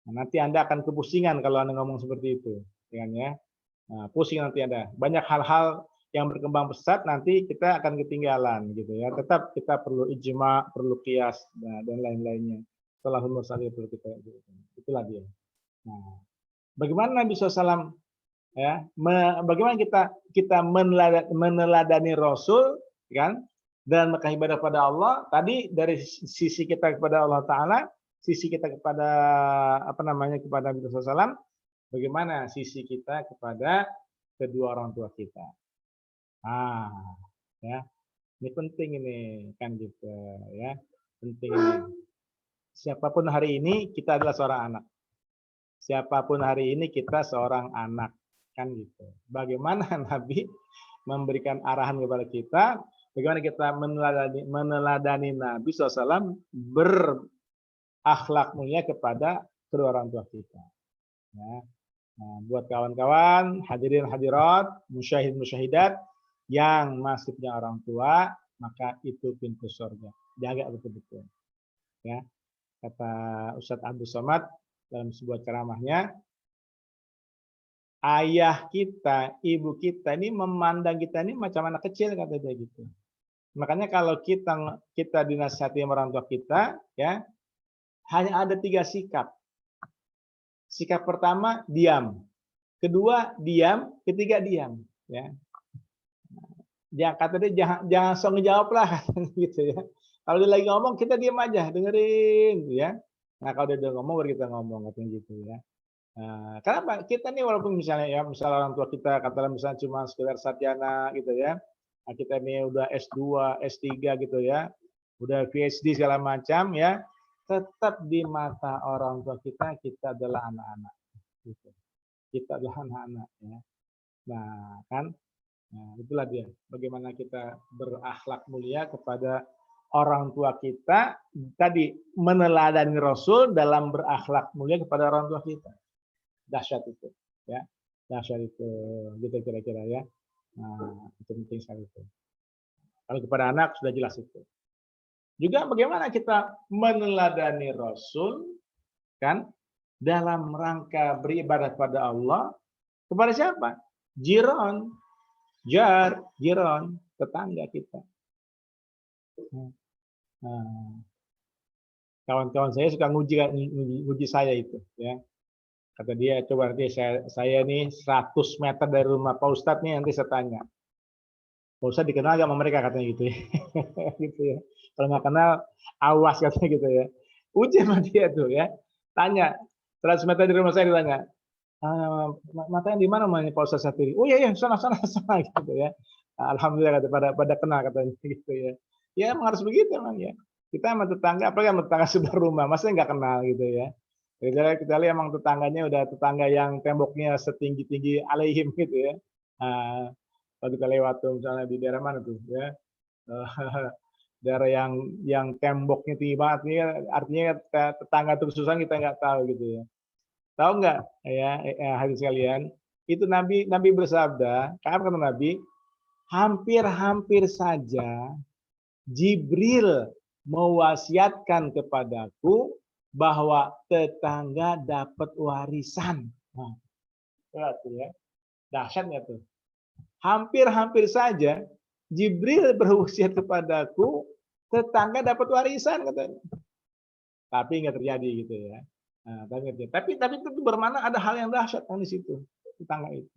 Nah, nanti Anda akan kepusingan kalau Anda ngomong seperti itu. Ya. Nah, pusing nanti Anda. Banyak hal-hal yang berkembang pesat nanti kita akan ketinggalan gitu ya. Tetap kita perlu ijma, perlu qiyas dan lain-lainnya. Salahul mursalin perlu kita itulah dia. Nah, bagaimana Nabi SAW ya, bagaimana kita meneladani Rasul kan dan maka ibadah pada Allah tadi dari sisi kita kepada Allah Taala, sisi kita kepada kepada Nabi SAW, bagaimana sisi kita kepada kedua orang tua kita. Ya ini penting ini kan gitu ya, penting ini. Siapapun hari ini kita adalah seorang anak. Siapapun hari ini kita seorang anak. Kan gitu. Bagaimana Nabi memberikan arahan kepada kita, bagaimana kita meneladani Nabi SAW berakhlak mulia kepada kedua orang tua kita. Ya. Nah, buat kawan-kawan, hadirin hadirat, musyahid-musyahidat yang masih punya orang tua, maka itu pintu surga. Jaga betul-betul. Ya. Kata Ustadz Abdul Somad dalam sebuah ceramahnya, ayah kita, ibu kita ini memandang kita ini macam anak kecil, kata dia gitu. Makanya kalau kita dinasihati sama orang tua kita, ya hanya ada 3 sikap. Sikap pertama diam, kedua diam, ketiga diam. Ya, jangan kata dia jangan sok ngejawab lah, gitu ya. Kalau dia lagi ngomong kita diam aja, dengerin, ya. Nah kalau dia udah ngomong baru kita ngomong, katanya gitu ya. Nah, kenapa? Kita nih walaupun misalnya ya, misalnya orang tua kita katakan misalnya cuma sekedar sarjana gitu ya. Nah, kita ini udah S2, S3 gitu ya. Udah PhD segala macam ya. Tetap di mata orang tua kita adalah anak-anak. Gitu. Kita adalah anak-anak ya. Nah, kan? Nah, itulah dia. Bagaimana kita berakhlak mulia kepada orang tua kita. Tadi meneladani Rasul dalam berakhlak mulia kepada orang tua kita. Dahsyat itu, ya, dahsyat itu, gitu kira-kira ya. Nah, itu penting sekali itu. Kalau kepada anak sudah jelas itu. Juga bagaimana kita meneladani Rasul, kan, dalam rangka beribadah pada Allah kepada siapa? Jiron, jiron, tetangga kita. Nah, kawan-kawan saya suka nguji saya itu, ya. Kata dia, coba nanti saya nih 100 meter dari rumah Pak Ustadz nih, nanti saya tanya. Pak Ustadz dikenal gak sama mereka, katanya gitu ya. Gitu ya. Kalau nggak kenal, awas, katanya gitu ya. Uji sama dia tuh ya. Tanya, 100 meter dari rumah saya ditanya. Matanya di mana namanya Pak Ustadz Satiri? Oh iya, sana, gitu ya. Alhamdulillah, pada kenal, katanya gitu ya. Ya emang harus begitu emang ya. Kita sama tetangga, apalagi sama tetangga sebelah rumah, masa nggak kenal gitu ya. Kita lihat emang tetangganya udah tetangga yang temboknya setinggi-tinggi alaihim gitu ya. Kalau kita lewat tuh misalnya di daerah mana tuh ya, daerah yang temboknya tinggi banget nih, artinya tetangga tersusun kita nggak tahu gitu ya. Tahu nggak ya, hadirin sekalian, itu Nabi bersabda, apa kata Nabi? Hampir saja Jibril mewasiatkan kepadaku bahwa tetangga dapat warisan. Nah, ya. Dahsyatnya tuh. Hampir saja Jibril berwasiat kepadaku, tetangga dapat warisan, katanya. Tapi nggak terjadi gitu ya. Nah, tapi itu bermakna ada hal yang dahsyat kan di situ, tetangga itu.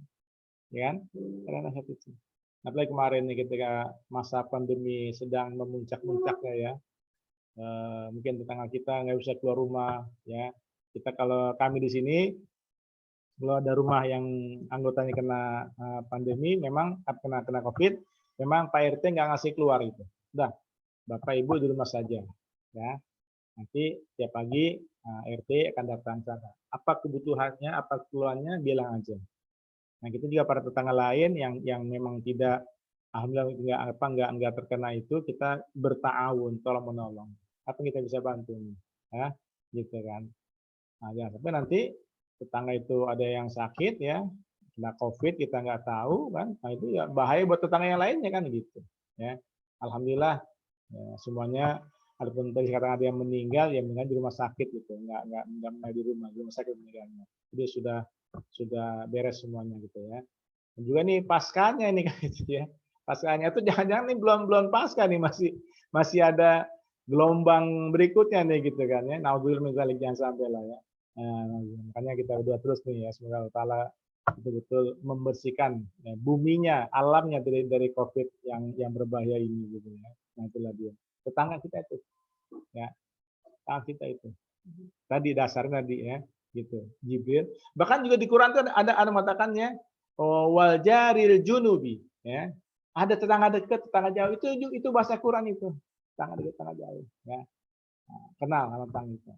Ya kan? Karena dahsyat itu. Apalagi kemarin nih ketika masa pandemi sedang memuncak-muncaknya ya. Mungkin tetangga kita nggak bisa keluar rumah ya. Kalau kami di sini kalau ada rumah yang anggotanya kena pandemi, memang kena COVID, memang Pak RT nggak ngasih keluar itu. Udah, Bapak Ibu di rumah saja ya. Nanti tiap pagi RT akan datang sana. Apa kebutuhannya, apa keluhannya, bilang aja. Nah, kita juga para tetangga lain yang memang tidak, alhamdulillah nggak terkena itu, kita bertaawun, tolong menolong. Apa kita bisa bantu nih, ya, gitu kan. Nah, jangan sampai nanti tetangga itu ada yang sakit ya, kena COVID kita nggak tahu kan, nah itu ya bahaya buat tetangga yang lainnya kan gitu, ya. Alhamdulillah ya, semuanya, walaupun tadi sekarang ada yang meninggal, ya meninggal di rumah sakit gitu, nggak di rumah sakit meninggalnya. Jadi sudah beres semuanya gitu ya. Dan juga nih paskanya ini kan gitu ya. Paskanya itu jangan-jangan nih belum pasca nih, masih ada gelombang berikutnya nih gitu kan ya. Naudzubillah min dzalik, jangan sampai lah ya. Nah, makanya kita berdoa terus nih ya, semoga Allah Ta'ala betul-betul membersihkan ya, buminya, alamnya dari COVID yang berbahaya ini gitu ya. Nah, itulah dia. Tetangga kita itu. Ya. Tetangga kita itu. Tadi dasarnya tadi ya, gitu. Jibril. Bahkan juga di Quran itu ada mengatakannya wal jaril junubi ya. Ada tetangga dekat, tetangga jauh, itu bahasa Quran itu. Tetangga dekat, tetangga jauh ya. Nah, kenal sama tetangga itu.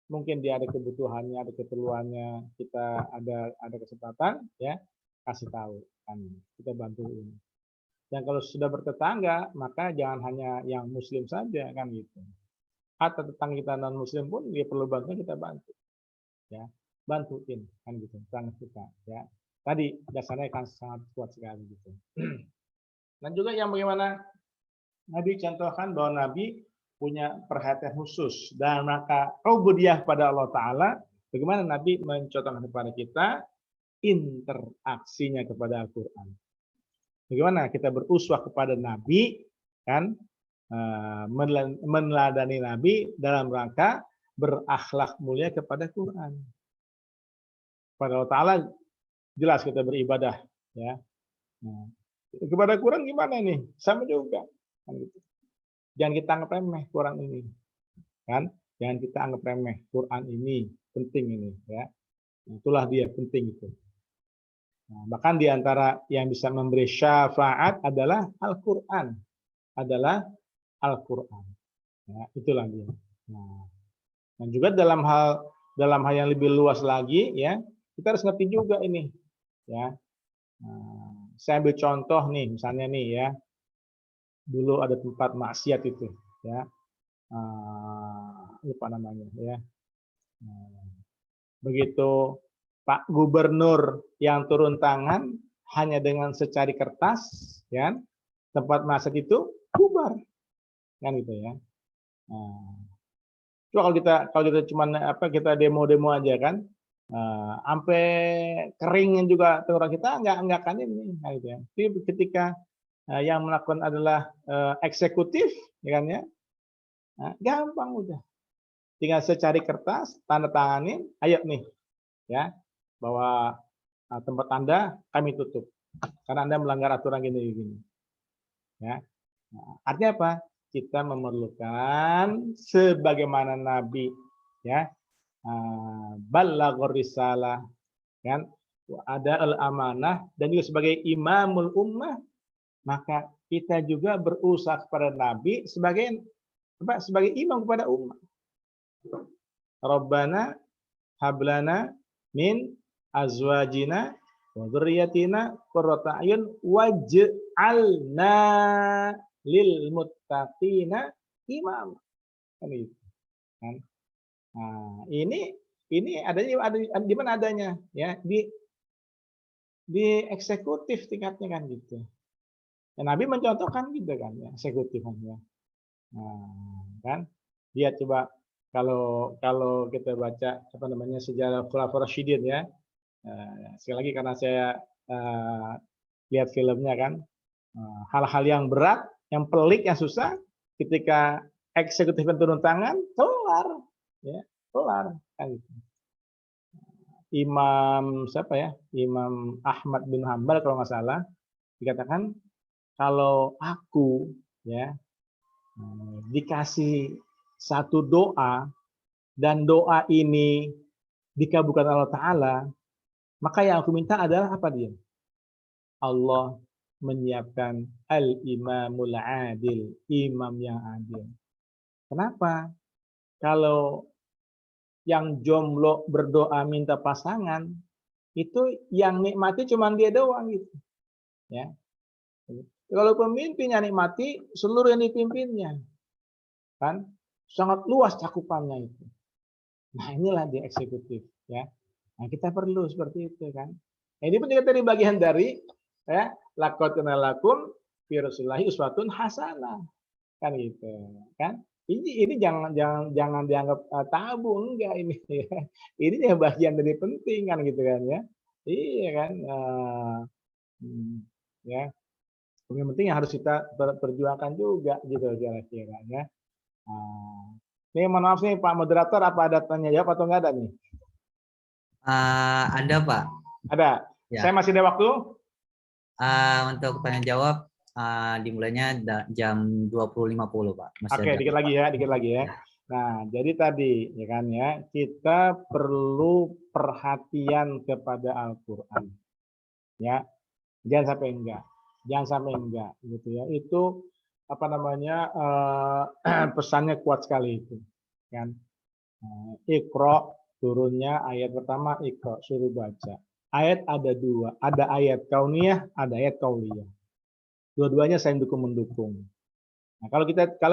Mungkin dia ada kebutuhannya, ada keperluannya, kita ada kesempatan ya, kasih tahu kan, kita bantuin. Dan kalau sudah bertetangga, maka jangan hanya yang muslim saja kan gitu. Atau tetangga kita non muslim pun dia perlu bantuan, kita bantu. Ya, bantuin kan gitu, tetangga kita ya. Tadi dasarnya kan sangat kuat sekali gitu. Dan juga yang bagaimana Nabi contohkan bahwa Nabi punya perhatian khusus dan maka ubudiyah pada Allah Ta'ala. Bagaimana Nabi mencontohkan kepada kita interaksinya kepada Al-Quran. Bagaimana kita beruswah kepada Nabi, kan? Meneladani Nabi dalam rangka berakhlak mulia kepada Quran. Pada Allah Ta'ala jelas kita beribadah, ya. Nah, kepada Quran gimana nih? Sama juga. Kan gitu. Jangan kita anggap remeh Quran ini, kan? Jangan kita anggap remeh Quran ini, penting ini, ya. Nah, itulah dia penting itu. Nah, bahkan di antara yang bisa memberi syafaat adalah Al-Quran, adalah Al-Quran. Ya, itulah dia. Nah, dan juga dalam hal yang lebih luas lagi, ya, kita harus ngerti juga ini, ya. Nah, saya ambil contoh nih, misalnya nih, ya, dulu ada tempat maksiat itu, ya, lupa namanya, ya. Begitu Pak Gubernur yang turun tangan hanya dengan secari kertas, ya, tempat maksiat itu bubar. Kan gitu ya. Nah, coba kalau kita cuma kita demo-demo aja kan, sampai keringnya juga tenggorokan kita nggak akan ini, gitu ya. Tapi ketika yang melakukan adalah eksekutif, ya kan ya, nah, gampang udah, tinggal secari kertas, tanda tanganin, ayo nih, ya, bahwa tempat Anda kami tutup karena Anda melanggar aturan gini, ya. Nah, artinya apa? Kita memerlukan sebagaimana Nabi, ya, balaghur risalah, kan, ada al-amanah, dan juga sebagai imamul ummah, maka kita juga berusaha kepada Nabi sebagai imam kepada umat. Rabbana hablana min azwajina wa dzurriyyatina qurrata a'yun waj'alna lil muttaqina imam. Kan itu. Kan? Nah, ini adanya di mana adanya, ya, di eksekutif tingkatnya kan gitu. Ya, Nabi mencontohkan gitu kan, ya, eksekutifnya. Nah, kan dia coba kalau kita baca sejarah Khulafaur Rasyidin, ya. Sekali lagi karena saya lihat filmnya kan, hal-hal yang berat, yang pelik, yang susah, ketika eksekutif turun tangan, kelar, ya, kelar. Kan gitu. Imam siapa ya? Imam Ahmad bin Hambal kalau nggak salah dikatakan, kalau aku, ya, dikasih satu doa dan doa ini dikabulkan Allah Ta'ala, maka yang aku minta adalah apa dia? Allah menyiapkan al-imamul adil, imam yang adil. Kenapa? Kalau yang jomblo berdoa minta pasangan, itu yang nikmati cuma dia doang gitu. Ya. Kalau pemimpin yang nikmati seluruh yang dipimpinnya. Kan? Sangat luas cakupannya itu. Nah, inilah dia eksekutif, ya. Nah, kita perlu seperti itu kan. Nah, ini pun juga tadi bagian dari, ya, laqad kana lakum fi rasulillahi uswatun hasanah. Kan gitu, kan? Ini jangan dianggap tabu, enggak ini, ya. Ini yang bagian dari penting kan gitu kan, ya. Iya kan, ya. Yang penting yang harus kita perjuangkan juga gitu kira-kira, ya. Ini mohon maaf nih Pak Moderator, apa ada tanya jawab atau enggak ada nih? Ada Pak. Ada. Ya. Saya masih ada waktu? Untuk tanya jawab dimulainya jam 20.50 Pak. Oke, dikit lagi ya. Nah, jadi tadi ya kan ya, kita perlu perhatian kepada Al-Qur'an. Ya. Jangan sampai enggak gitu ya. Itu pesannya kuat sekali itu. Kan. Iqra turunnya ayat pertama, Iqra suruh baca. Ayat ada dua, ada ayat kauniyah, ada ayat qauliyah. Dua-duanya saling mendukung. Nah, kalau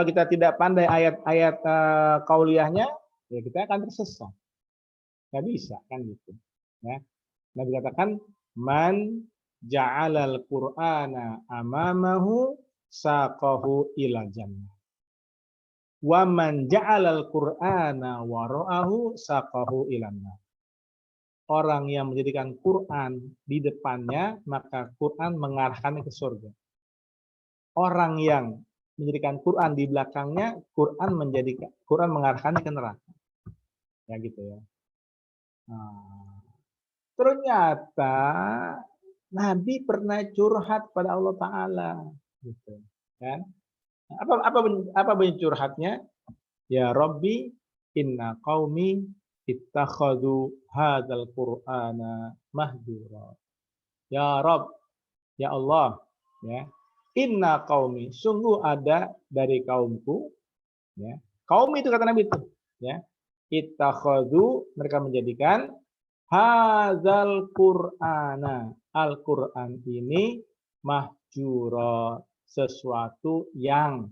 kita tidak pandai ayat-ayat qauliyahnya, ya kita akan tersesat. Nggak bisa kan gitu. Ya. Nabi katakan, man ja'alal Qur'ana amamahu saqahu ila jannah. Wa man ja'alal Qur'ana wara'ahu saqahu ila nar. orang yang menjadikan Quran di depannya, maka Quran mengarahkannya ke surga. Orang yang menjadikan Quran di belakangnya, Quran mengarahkannya ke neraka. Ya gitu ya. Nah, ternyata Nabi pernah curhat pada Allah Ta'ala. Gitu, kan? Apa bunyi curhatnya? Ya Rabbi, inna qaumi ittakhadhu hadzal Qur'ana mahjura. Ya Rabb, ya Allah, ya. Inna qaumi, sungguh ada dari kaumku, ya. Kaum itu kata Nabi itu, ya. Ittakhadhu, mereka menjadikan hadzal Qur'ana, Al-Qur'an ini mahjura, sesuatu yang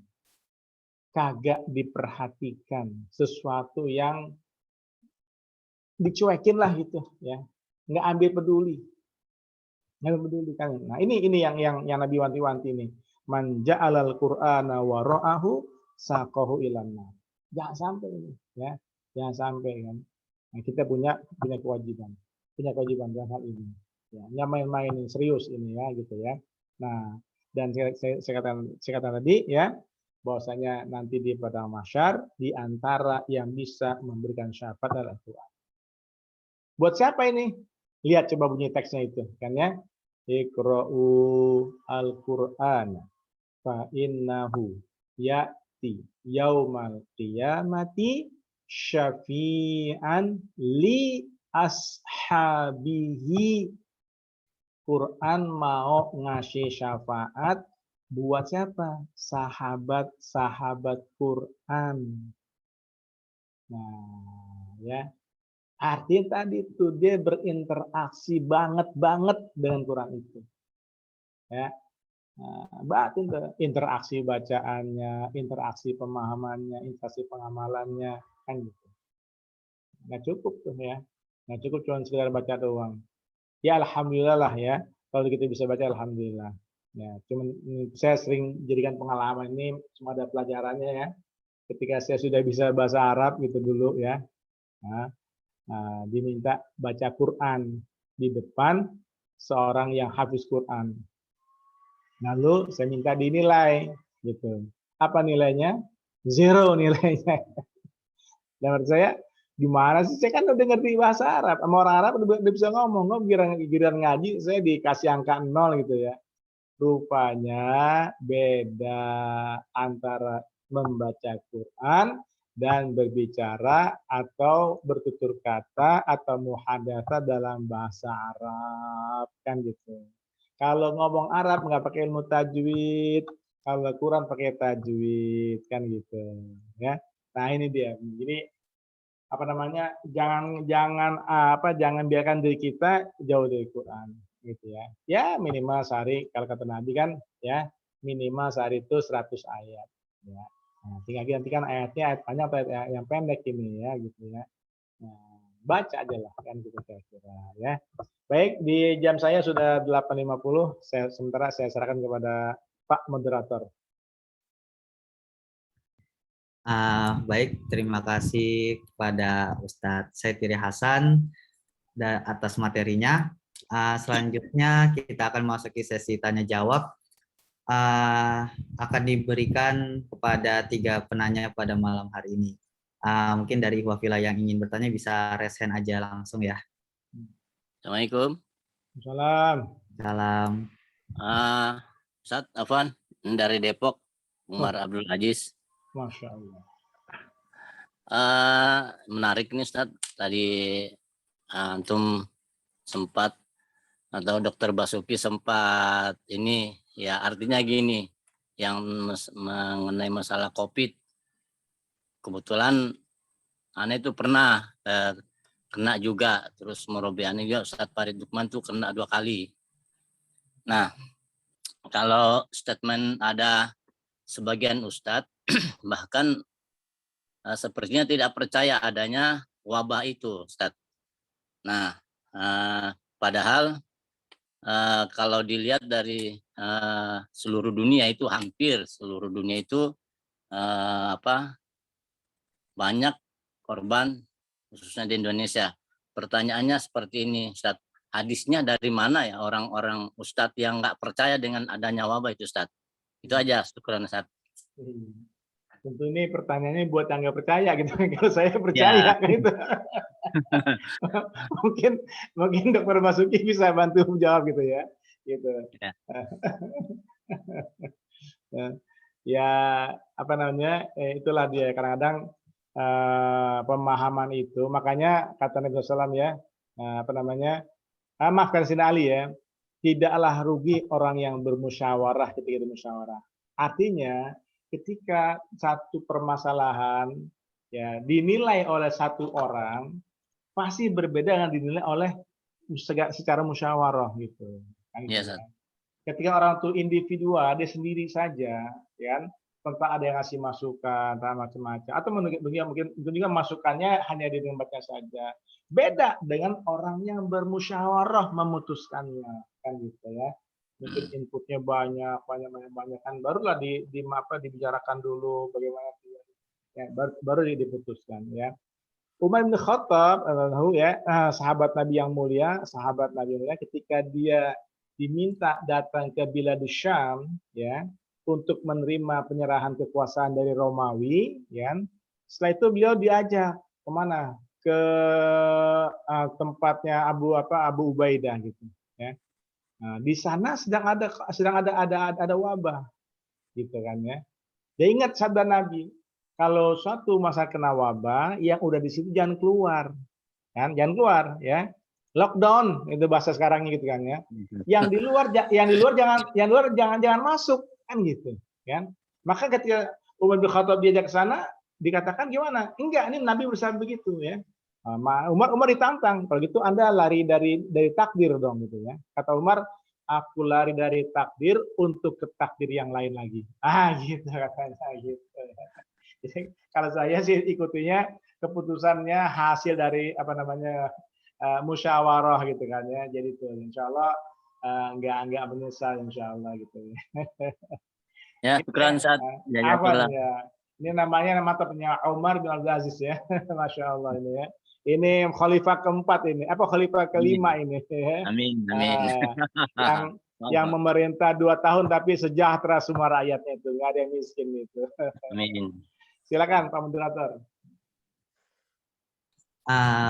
kagak diperhatikan, sesuatu yang dicuekin lah gitu ya, nggak ambil peduli, kan. Nah ini yang Nabi wanti-wanti ini, man ja'alal Qur'ana wara'ahu saqahu ilanna. Jangan sampai ini ya, jangan sampai kan. Nah, kita punya kewajiban dalam hal ini. Ya, nggak main-main, serius ini ya gitu ya. Nah, dan saya katakan tadi ya, bahwasanya nanti di padang mahsyar di antara yang bisa memberikan syafaat adalah Al-Qur'an. Buat siapa ini? Lihat coba bunyi teksnya itu kan ya. Iqra'u al-Qur'an fa innahu ya'ti yaumal qiyamati syafi'an li ashabihi. Quran mau ngasih syafaat buat siapa? Sahabat-sahabat Quran. Nah, ya. Artinya tadi itu dia berinteraksi banget dengan Quran itu. Ya. Nah, batin tuh interaksi bacaannya, interaksi pemahamannya, interaksi pengamalannya, kan gitu. Nggak cukup tuh ya. Nggak cukup cuma sekedar baca doang. Ya alhamdulillah lah ya, kalau kita bisa baca alhamdulillah. Ya, cuman saya sering jadikan pengalaman ini, cuma ada pelajarannya ya. Ketika saya sudah bisa bahasa Arab gitu dulu ya, nah, diminta baca Quran di depan seorang yang hafiz Quran. Lalu saya minta dinilai gitu. Apa nilainya? 0 nilainya. Dan menurut saya, gimana sih? Saya kan udah ngerti bahasa Arab. Sama orang Arab udah bisa ngomong. Giliran ngaji, saya dikasih angka 0 gitu ya. Rupanya beda antara membaca Quran dan berbicara atau bertutur kata atau muhadatsah dalam bahasa Arab. Kan gitu. Kalau ngomong Arab nggak pakai ilmu tajwid. Kalau Quran pakai tajwid. Kan gitu. Ya. Nah ini dia. Jadi apa namanya, jangan biarkan diri kita jauh dari Quran gitu ya. Ya minimal sehari, kalau kata Nabi kan ya, minimal sehari itu 100 ayat ya. Nah, tinggal gantikan ayatnya ayat panjang atau ayat yang pendek ini ya gitu ya. Nah, baca aja lah kan gitu kira-kira ya. Baik, di jam saya sudah 8.50, sementara saya serahkan kepada Pak Moderator. Baik, terima kasih kepada Ustadz Saitiri Hasan atas materinya. Selanjutnya kita akan memasuki sesi tanya jawab. Akan diberikan kepada 3 penanya pada malam hari ini. Mungkin dari Wafila yang ingin bertanya bisa raise hand aja langsung ya. Assalamualaikum. Salam. Ustadz Afwan dari Depok, Umar Abdul Aziz. Masya Allah. Menarik nih Ustadz, tadi antum sempat atau Dokter Basuki sempat ini ya, artinya gini, yang mengenai masalah COVID. Kebetulan aneh itu pernah kena juga, terus Murobiani juga Ustadz Farid Dukman tuh kena 2 kali. Nah, kalau statement ada sebagian Ustadz bahkan sepertinya tidak percaya adanya wabah itu, Ustadz. Nah, padahal kalau dilihat dari seluruh dunia itu, hampir seluruh dunia itu banyak korban, khususnya di Indonesia. pertanyaannya seperti ini, Ustaz. Hadisnya dari mana ya orang-orang Ustadz yang nggak percaya dengan adanya wabah itu, Ustaz? Itu aja, syukuran, Ustaz. Tentu ini pertanyaannya buat yang nggak percaya gitu. Kalau saya percaya kan itu. mungkin Dokter Basuki bisa bantu jawab gitu ya. Gitu. Ya. Ya apa namanya? Itulah dia kadang-kadang pemahaman itu. Makanya kata Nabi SAW ya, apa namanya? Maafkan Sayyidina Ali ya. Tidaklah rugi orang yang bermusyawarah ketika bermusyawarah. Artinya ketika satu permasalahan ya dinilai oleh satu orang pasti berbeda dengan dinilai oleh secara musyawarah gitu. Kan, Iya, Ustaz. ketika orang itu individual dia sendiri saja, ya kan, tanpa ada yang ngasih masukan, macam-macam, atau mungkin juga masukannya hanya di tempatnya saja. Beda dengan orang yang bermusyawarah memutuskannya, kan gitu ya. Mungkin inputnya banyak kan, barulah dibicarakan dulu bagaimana ya, baru diputuskan ya. Umar bin Khattab ya, sahabat Nabi yang mulia, ketika dia diminta datang ke Biladus Syam ya untuk menerima penyerahan kekuasaan dari Romawi ya. Setelah itu beliau diajak kemana? Ke tempatnya Abu Ubaidah gitu ya. Nah, di sana sedang ada wabah gitu kan ya. Dia ingat sabda Nabi, kalau suatu masa kena wabah, yang udah di situ jangan keluar. Kan? Jangan keluar ya. Lockdown itu bahasa sekarangnya gitu kan ya. Yang di luar jangan masuk kan gitu kan. Maka ketika Umar bin Khattab diajak ke sana dikatakan gimana? Enggak, ini Nabi bersabda begitu ya. Umar ditantang, kalau gitu Anda lari dari takdir dong gitu ya. Kata Umar, aku lari dari takdir untuk ke takdir yang lain lagi. Gitu katanya gitu. Jadi, kalau saya sih ikutinya keputusannya hasil dari musyawarah gitu kan ya. Jadi itu insyaallah enggak menyesal insyaallah gitu ya. Ya, syukuran, Ustaz. Jazakallah. Ya. Ini namanya temannya Umar bin Abdul Aziz ya. Masya Allah ini ya. Ini khalifah keempat ini, khalifah kelima ini. Amin. Yang memerintah 2 tahun tapi sejahtera semua rakyatnya itu, nggak ada yang miskin itu. Amin. Silakan Pak Moderator.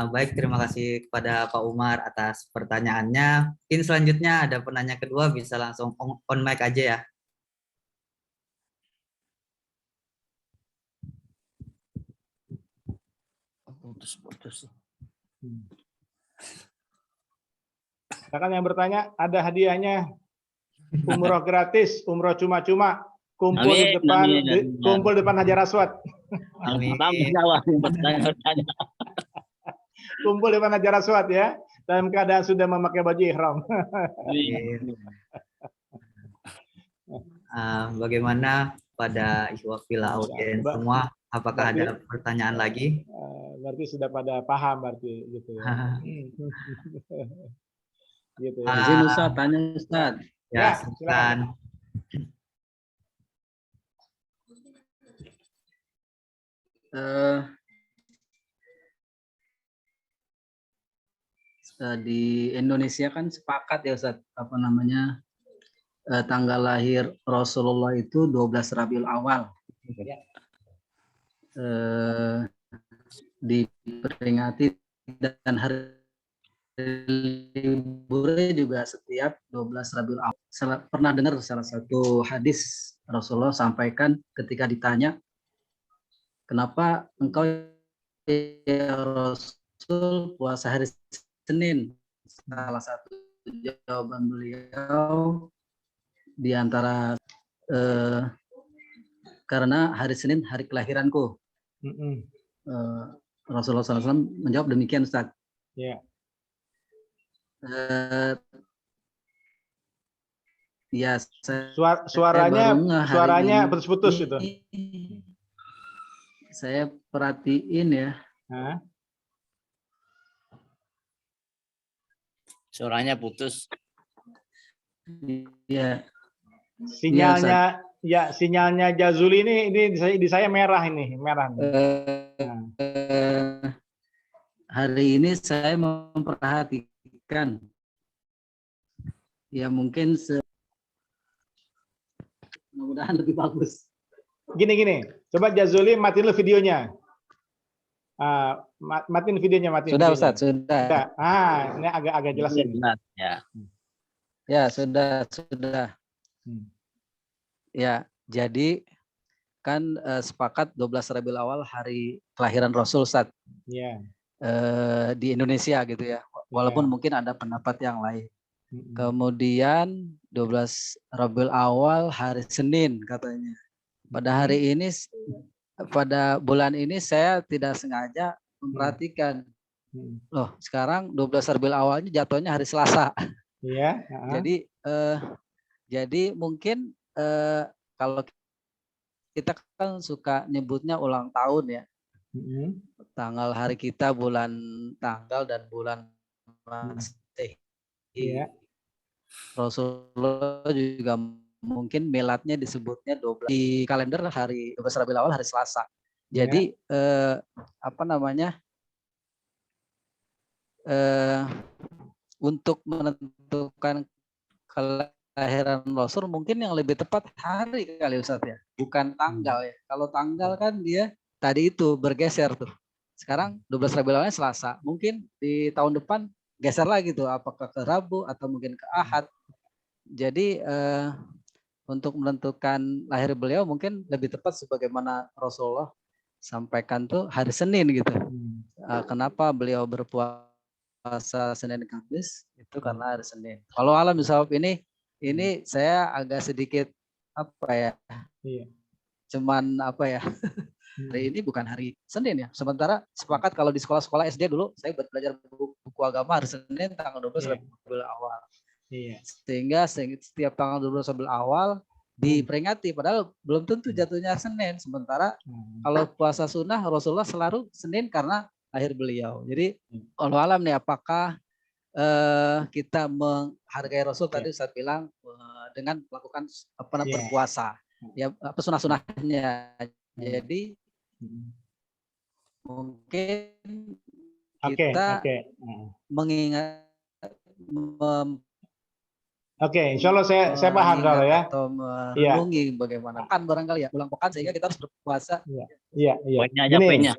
Baik, terima kasih kepada Pak Umar atas pertanyaannya. Mungkin selanjutnya ada penanya kedua, bisa langsung on mic aja ya. Putus. Silakan yang bertanya, ada hadiahnya. Umroh gratis, umroh cuma-cuma. Kumpul depan Hajar Aswad. Amin. Kumpul depan Hajar Aswad ya. Dalam keadaan sudah memakai baju ihram. Bagaimana pada ikhwafil audiens semua? Apakah ada pertanyaan lagi? Berarti sudah pada paham berarti gitu ya. Gitu ya. Izin Ustaz, tanya Ustaz. Ya, silakan. Di Indonesia kan sepakat ya Ustaz, tanggal lahir Rasulullah itu 12 Rabiul Awal. Diperingati dan hari liburnya juga setiap 12 Rabiul Awal. Pernah dengar salah satu hadis Rasulullah sampaikan ketika ditanya, kenapa engkau ya Rasul puasa hari Senin? Salah satu jawaban beliau di antara karena hari Senin hari kelahiranku. Rasulullah SAW menjawab demikian, Ustaz. Ya. Ya, suaranya putus-putus itu. Saya perhatiin ya. Suaranya putus. Iya. Sinyalnya Jazuli ini di saya merah ini, merah. hari ini saya memperhatikan ya mungkin mudah-mudahan lebih bagus. Gini. Coba Jazuli matiin lu videonya. Matiin videonya, matiin Sudah videonya. Ustaz, sudah. Ini agak jelasin. Ya. Ya, sudah. Ya, jadi kan sepakat 12 Rabiul Awal hari kelahiran Rasul Ustaz. Iya. Di Indonesia gitu ya. Walaupun mungkin ada pendapat yang lain. Kemudian 12 Rabiul Awal hari Senin katanya. Pada hari ini, pada bulan ini saya tidak sengaja memperhatikan. Loh, sekarang 12 Rabiul Awalnya jatuhnya hari Selasa. Iya. Jadi mungkin kalau kita kan suka nyebutnya ulang tahun ya. Tanggal hari kita, bulan tanggal dan bulan Masehi. Iya. Rasulullah juga mungkin miladnya disebutnya 12 di kalender hari 12 Rabiul Awal hari Selasa. Jadi untuk menentukan kelahiran Rasul mungkin yang lebih tepat hari kali Ustaz ya, bukan tanggal ya. Kalau tanggal kan dia tadi itu bergeser tuh. Sekarang 12 Rabiul Awalnya Selasa. Mungkin di tahun depan geser lagi tuh, apakah ke Rabu atau mungkin ke Ahad. Jadi untuk menentukan lahir beliau mungkin lebih tepat sebagaimana Rasulullah sampaikan tuh hari Senin gitu. Kenapa beliau berpuasa Senin Kamis? Itu karena hari Senin. Kalau alam bisawab ini saya agak sedikit cuman hari ini bukan hari Senin ya. Sementara sepakat kalau di sekolah-sekolah SD dulu saya belajar buku agama hari Senin tanggal 12 Rabiul Awal. Iya. Sehingga setiap tanggal 12 Rabiul Awal diperingati, padahal belum tentu jatuhnya Senin. Sementara kalau puasa sunnah Rasulullah selalu Senin karena lahir beliau. Jadi Allah alam nih, apakah kita menghargai Rasul tadi Ustaz bilang dengan melakukan berpuasa ya, sunnah-sunnahnya. Jadi mungkin kita mengingat insya Allah saya paham kalau ya. Atau merenungi bagaimana kan barangkali ya ulang pekan sehingga kita harus berpuasa. Iya. Poinnya.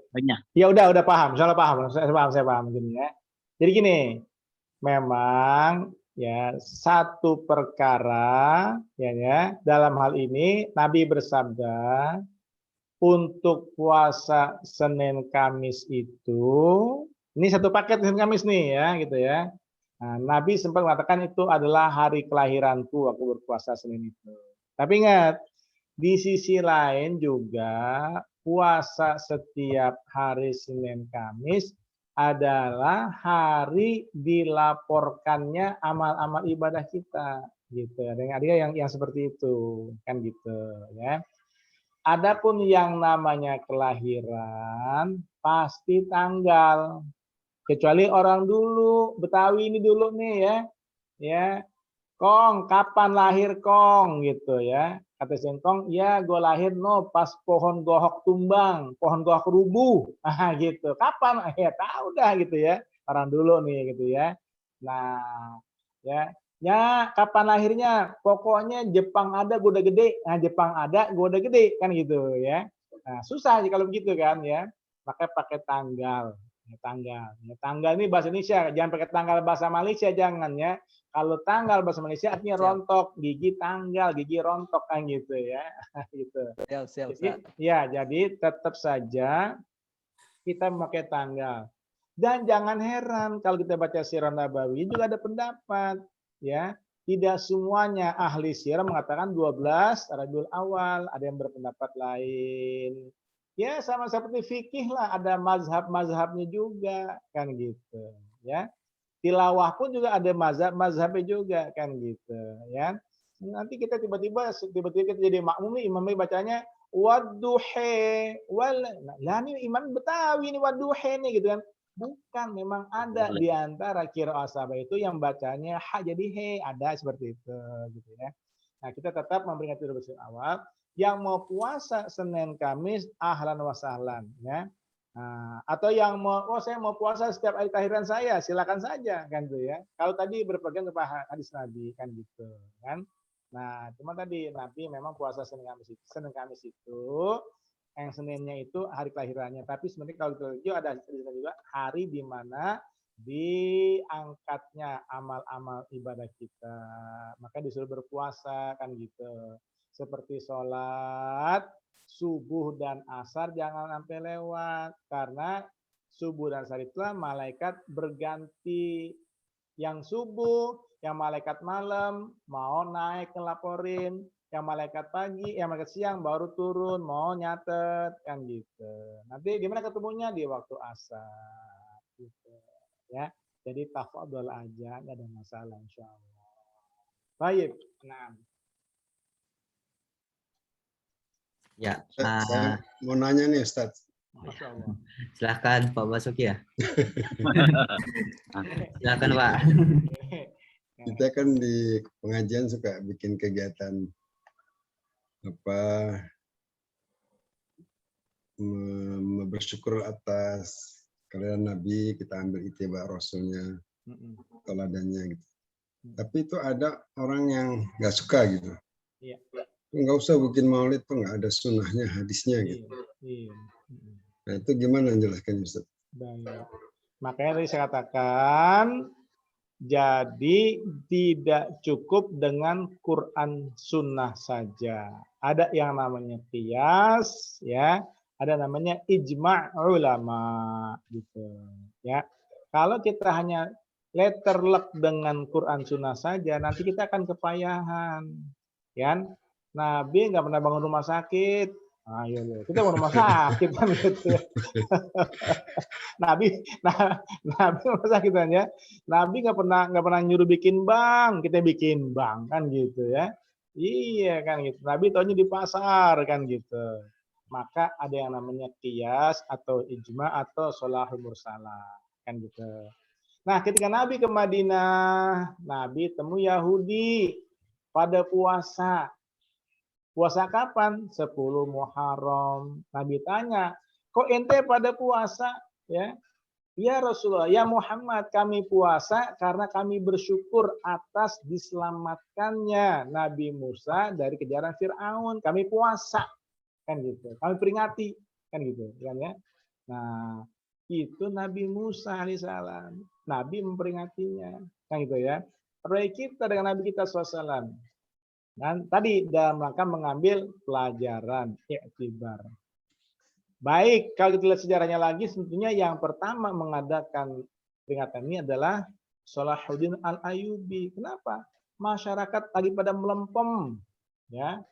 Ya udah paham. Insya Allah paham. Saya paham gini ya. Jadi gini, memang ya satu perkara ya dalam hal ini Nabi bersabda untuk puasa Senin Kamis itu, ini satu paket Senin Kamis nih ya gitu ya. Nah, Nabi sempat mengatakan itu adalah hari kelahiranku, aku berpuasa Senin itu. Tapi ingat, di sisi lain juga puasa setiap hari Senin Kamis adalah hari dilaporkannya amal-amal ibadah kita, gitu. Ada yang seperti itu, kan gitu ya. Adapun yang namanya kelahiran pasti tanggal. Kecuali orang dulu, Betawi ini dulu nih ya, Kong, kapan lahir Kong gitu ya. Kata Singkong, ya gue lahir pas pohon gohok tumbang, pohon gohok rubuh, gitu. Kapan? Ya tahu dah gitu ya, orang dulu nih gitu ya. Nah, ya kapan lahirnya? Pokoknya Jepang ada gue udah gede, Jepang ada gue udah gede kan gitu ya. Nah susah sih kalau begitu kan ya, makanya pakai tanggal. Tanggal ini bahasa Indonesia, jangan pakai tanggal bahasa Malaysia, jangan ya. Kalau tanggal bahasa Malaysia artinya rontok, gigi tanggal, gigi rontok kan gitu ya. Gitu. Jadi tetap saja kita memakai tanggal. Dan jangan heran kalau kita baca Sirah Nabawi juga ada pendapat ya. Tidak semuanya ahli sirah mengatakan 12 Rabiul Awal, ada yang berpendapat lain. Ya sama seperti fikih lah, ada mazhab-mazhabnya juga kan gitu ya. Tilawah pun juga ada mazhabnya juga kan gitu ya. Nanti kita tiba-tiba kita jadi makmum nih, imamnya bacanya wadduhe lah nih imam Betawi nih wadduhe nih gitu kan. Bukan, memang ada di antara qiraah sahabat itu yang bacanya ha jadi he, ada seperti itu gitu ya. Nah, kita tetap memperingati 12 Awal. Yang mau puasa Senin Kamis ahlan wa sahlan ya. Nah, atau yang mau, oh saya mau puasa setiap hari kelahiran saya, silakan saja kan tuh ya. Kalau tadi berpegang kepada hadis Nabi kan gitu kan. Nah, cuma tadi Nabi memang puasa Senin Kamis itu yang Seninnya itu hari kelahirannya. Tapi sebenarnya kalau itu ada juga hari di mana diangkatnya amal-amal ibadah kita. Maka disuruh berpuasa kan gitu. Seperti sholat, subuh dan asar jangan sampai lewat. Karena subuh dan asar itulah malaikat berganti. Yang subuh, yang malaikat malam, mau naik ngelaporin. Yang malaikat pagi, yang malaikat siang baru turun, mau nyatet. Kan gitu. Nanti gimana ketemunya? Di waktu asar. Gitu. Ya, jadi tafadhol aja, nggak ada masalah insya Allah. Baik, nah. Ya, Saya mau nanya nih Ustaz. Masya Allah. silahkan Pak Basuki ya. Silahkan Pak. Kita kan di pengajian suka bikin kegiatan apa bersyukur atas kelahiran Nabi, kita ambil itibar Rasulnya, teladannya gitu. Tapi itu ada orang yang nggak suka gitu. Iya. Nggak usah bikin maulid tuh, nggak ada sunnahnya, hadisnya gitu. Iya. Nah itu gimana menjelaskan Ustaz? Baik. Makanya tadi saya katakan, jadi tidak cukup dengan Quran Sunnah saja. Ada yang namanya qiyas, ya. Ada namanya ijma' ulama, gitu. Ya. Kalau kita hanya letterlek dengan Quran Sunnah saja, nanti kita akan kepayahan, ya. Nabi nggak pernah bangun rumah sakit. Ayo loh, kita bangun rumah sakit kan gitu. Nabi rumah sakit kan ya. Nabi nggak pernah nyuruh bikin bank, kita bikin bank kan gitu ya. Iya kan gitu. Nabi taunya di pasar kan gitu. Maka ada yang namanya qiyas atau ijma atau sholahul mursalah kan gitu. Nah, ketika Nabi ke Madinah, Nabi temu Yahudi pada puasa. Puasa kapan? 10 Muharram. Nabi tanya, kok ente pada puasa? Ya, ya Rasulullah, ya Muhammad, kami puasa karena kami bersyukur atas diselamatkannya Nabi Musa dari kejaran Fir'aun. Kami puasa, kan gitu. Kami peringati, kan gitu, kan ya. Nah, itu Nabi Musa alaihissalam. Nabi memperingatinya, kan gitu ya. Proyek kita dengan Nabi kita SAW. Dan tadi dalam rangka mengambil pelajaran i'tibar. Baik, kalau kita lihat sejarahnya lagi, tentunya yang pertama mengadakan peringatan ini adalah Salahuddin Al-Ayyubi. Kenapa? Masyarakat lagi pada melempem, ya,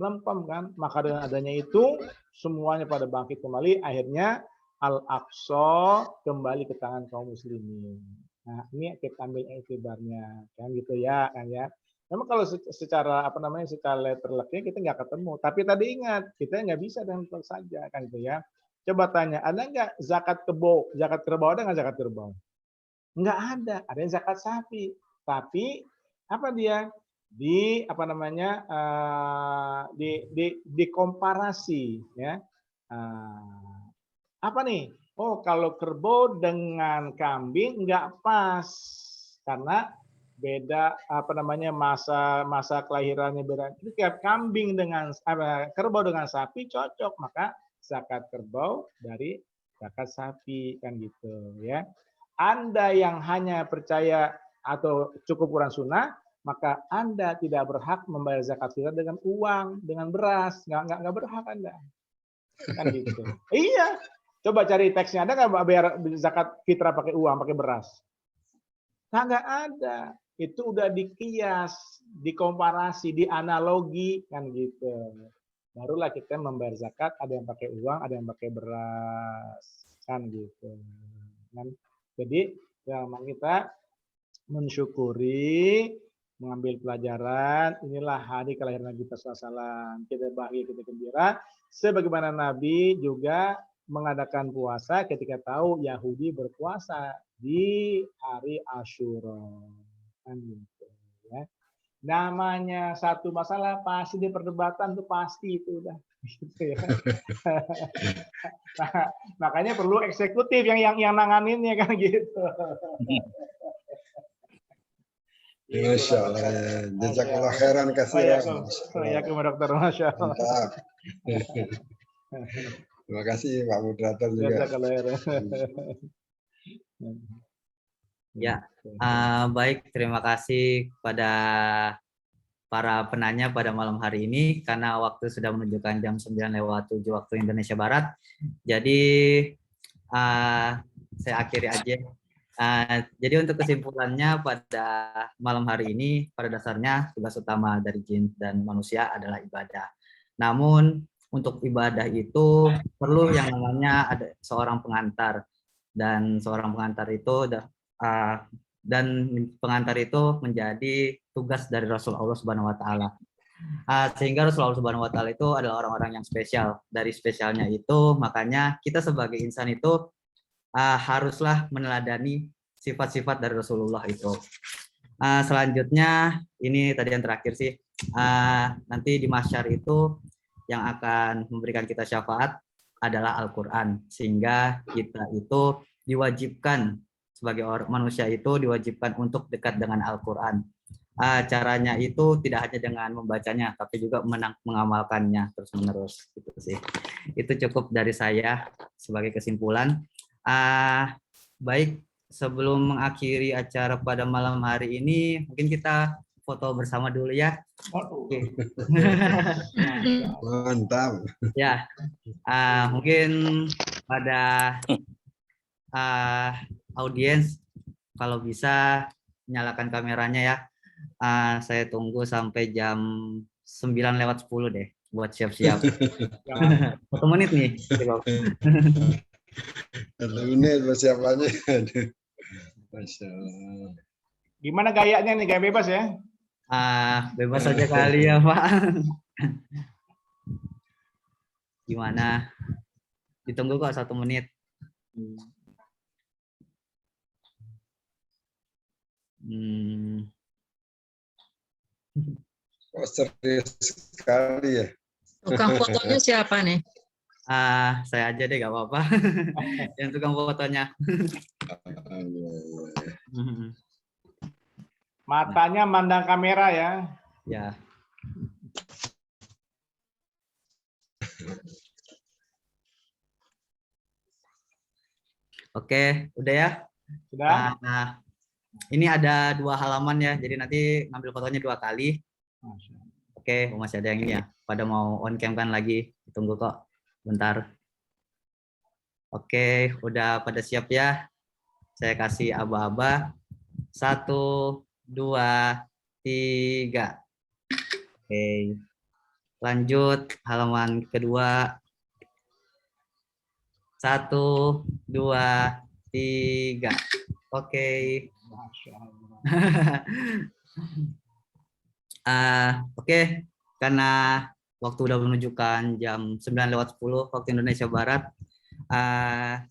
melempem kan. Maka dengan adanya itu semuanya pada bangkit kembali. Akhirnya Al-Aqsa kembali ke tangan kaum muslimin. Nah, ini kita ambil i'tibarnya, kan gitu ya, kan ya. Memang kalau secara secara letterleknya kita nggak ketemu. Tapi tadi ingat, kita nggak bisa dengan itu saja kan gitu ya. Coba tanya, ada nggak zakat kerbau? Zakat kerbau ada nggak zakat kerbau? Nggak ada. Ada yang zakat sapi. Tapi apa dia? Di di komparasi ya. Apa nih? Oh, kalau kerbau dengan kambing nggak pas karena beda masa kelahirannya beda. Jadi kayak kambing dengan kerbau dengan sapi cocok, maka zakat kerbau dari zakat sapi kan gitu ya. Anda yang hanya percaya atau cukup Quran Sunnah, maka Anda tidak berhak membayar zakat fitrah dengan uang, dengan beras, nggak berhak Anda kan gitu. Iya, coba cari teksnya, ada nggak bayar zakat fitrah pakai uang, pakai beras? Nggak ada. Itu udah dikias, dikomparasi, dianalogi kan gitu. Barulah kita membayar zakat, ada yang pakai uang, ada yang pakai beras kan gitu. Dan jadi memang kita mensyukuri, mengambil pelajaran, inilah hari kelahiran Nabi SAW. Kita bahagia, kita gembira. Sebagaimana Nabi juga mengadakan puasa ketika tahu Yahudi berpuasa di hari Asyura. Kan gitu, ya. Namanya satu masalah pasti di perdebatan tuh pasti itu udah. Gitu ya. Nah, makanya perlu eksekutif yang nanganinnya kan gitu. Masya Allah. Jazakallah khairan kasiran. Waalaikumsalam dokter, masya Allah. Mantap. Terima kasih Pak Moderator juga. Jazakallah khairan. Ya, baik, terima kasih kepada para penanya pada malam hari ini karena waktu sudah menunjukkan jam 9:07 waktu Indonesia Barat. Jadi saya akhiri aja. Jadi untuk kesimpulannya pada malam hari ini pada dasarnya tugas utama dari jin dan manusia adalah ibadah. Namun untuk ibadah itu perlu yang namanya ada seorang pengantar dan seorang pengantar itu dan pengantar itu menjadi tugas dari Rasul Allah Subhanahu wa taala. Sehingga Rasul Allah Subhanahu wa taala itu adalah orang-orang yang spesial. Dari spesialnya itu makanya kita sebagai insan itu haruslah meneladani sifat-sifat dari Rasulullah itu. Selanjutnya ini tadi yang terakhir sih, nanti di mahsyar itu yang akan memberikan kita syafaat adalah Al-Quran, sehingga kita itu diwajibkan sebagai orang manusia itu diwajibkan untuk dekat dengan Al-Quran. Caranya itu tidak hanya dengan membacanya, tapi juga mengamalkannya terus-menerus. Gitu sih. Itu cukup dari saya sebagai kesimpulan. Baik, sebelum mengakhiri acara pada malam hari ini, mungkin kita foto bersama dulu ya. Mantap. Ya, mungkin pada audiens kalau bisa nyalakan kameranya ya. Saya tunggu sampai jam 9:10 deh buat siap-siap. 1 menit nih. 1 menit persiapannya. Masya Allah. Gimana gayanya nih, gaya bebas ya? Bebas saja kali ya Pak. Gimana? Ditunggu kok 1 menit. Oh, serius sekali ya. Tukang fotonya siapa nih? Saya aja deh, gak apa-apa. Yang tukang fotonya. Matanya mandang kamera ya. Ya. Oke, udah ya. Sudah. Ini ada 2 halaman ya, jadi nanti ngambil fotonya 2 kali. Oke, masih ada yang ini ya. Pada mau on cam kan lagi, tunggu kok. Bentar. Oke, udah pada siap ya. Saya kasih aba-aba. 1, 2, 3. Oke. Lanjut halaman kedua. 1, 2, 3. Oke. Oke, karena waktu udah menunjukkan jam 9:10 waktu Indonesia Barat,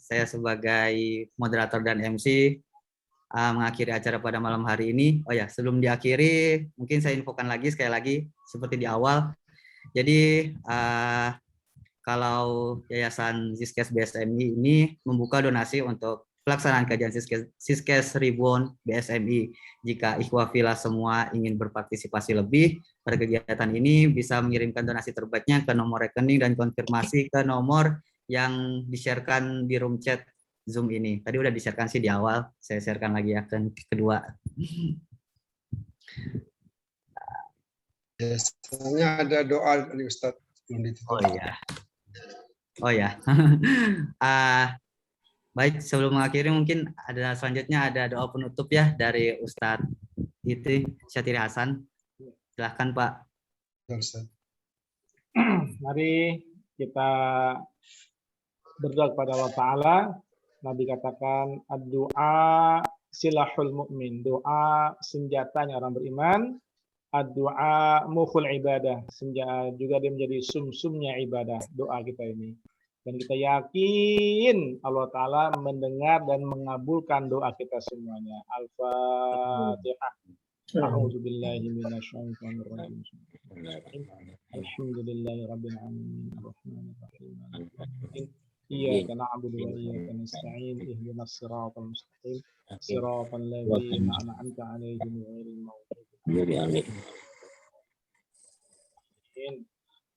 saya sebagai moderator dan MC mengakhiri acara pada malam hari ini. Oh ya, sebelum diakhiri, mungkin saya infokan lagi sekali lagi seperti di awal. Jadi kalau Yayasan Siskes BSMI ini membuka donasi untuk pelaksanaan kajian Siskes Ribbon BSMI. Jika ikhwafillah semua ingin berpartisipasi lebih pada kegiatan ini, bisa mengirimkan donasi terbaiknya ke nomor rekening dan konfirmasi ke nomor yang di-sharekan di room chat Zoom ini. Tadi udah di-sharekan sih di awal, saya sharekan lagi ya ke kedua. Biasanya ada doa dari Ustadz. Oh ya. Baik, sebelum mengakhiri mungkin ada selanjutnya ada doa penutup ya dari Ustadz Syatiri Hasan. Silahkan Pak. Mari kita berdoa kepada Allah Ta'ala. Nabi katakan, ad-du'a silahul mu'min. Doa senjatanya orang beriman. Ad-du'a mukhul ibadah. Juga dia menjadi sumsumnya ibadah. Doa kita ini. Dan kita yakin Allah Ta'ala mendengar dan mengabulkan doa kita semuanya. Al-Fatihah. أعوذ بالله من الشيطان الرجيم. الحمد لله رب العالمين الرحمن الرحيم مالك يوم الدين إياك نعبد وإياك نستعين اهدنا الصراط المستقيم صراط الذين أنعمت عليهم غير المغضوب عليهم.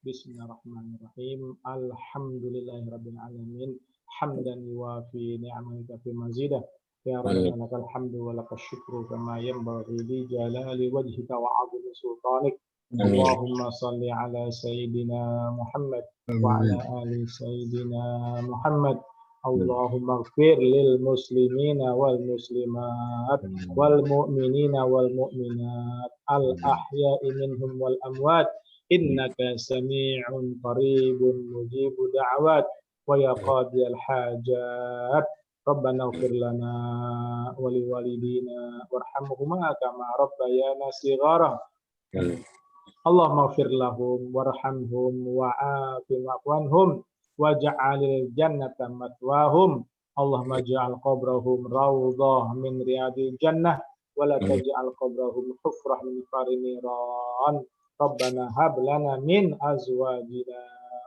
بسم الله الرحمن الرحيم الحمد لله رب العالمين حمدا يوافي نعمك في مزيده يا ربنا لك الحمد ولك الشكر كما ينبغي لجلال وجهك وعظيم سلطانك اللهم صل على سيدنا محمد وعلى آل سيدنا محمد اللهم اغفر للمسلمين والمسلمات والمؤمنين والمؤمنات الأحياء منهم والأموات إنك سميع قريب مجيب دعوات ويا قاضي الحاجات ربنا اغفر لنا ولوالدينا وارحمهما كما ربيانا صغارا اللهم اغفر لهم وارحمهم وعافهم واعف عنهم واجعل الجنة مثواهم اللهم اجعل قبرهم روضة من رياض الجنة ولا تجعل قبرهم حفرة من حفر النيران ربنا هب لنا من أزواجنا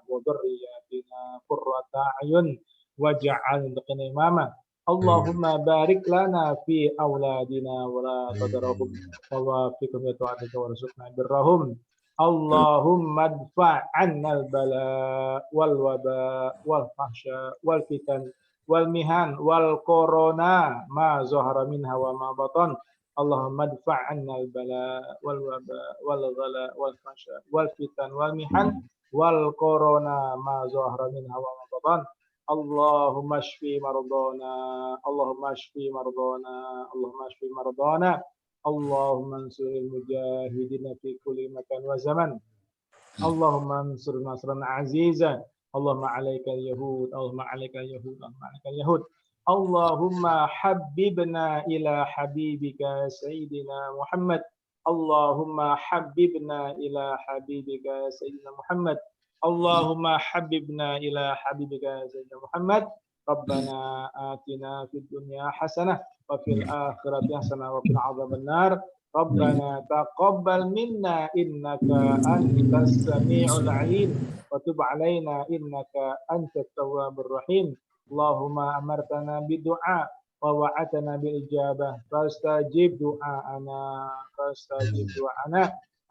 وذرياتنا قرة أعين واجعلنا للمتقين إماما اللهم بارك لنا في أولادنا ولا تضرهم ووفقهم لطاعتك وارزقنا برهم اللهم ادفع عنا البلاء والوباء والفحشاء والفتن والمهن والكورونا ما ظهر منها وما بطن اللهم ادفع عنا البلاء والوباء والغلاء والفحشاء والفتن والمحن والكورونا ما ظهر منها وما بطن اللهم اشفي مرضانا اللهم اشفي مرضانا اللهم اشفي مرضانا اللهم انصر المجاهدين في كل مكان وزمن اللهم انصر نصرا عزيزا اللهم عليك اليهود اللهم عليك اليهود اللهم عليك اليهود اللهم حببنا إلى حبيبك سيدنا محمد اللهم حببنا إلى حبيبك سيدنا محمد اللهم حببنا إلى حبيبك سيدنا محمد ربنا آتنا في الدنيا حسنة وفي الآخرة حسنة وقنا عذاب النار ربنا تقبل منا إنك أنت السميع العليم وتب علينا إنك أنت التواب الرحيم اللهم أمرتنا بالدعاء ووعدتنا بالإجابة فاستجب دعاءنا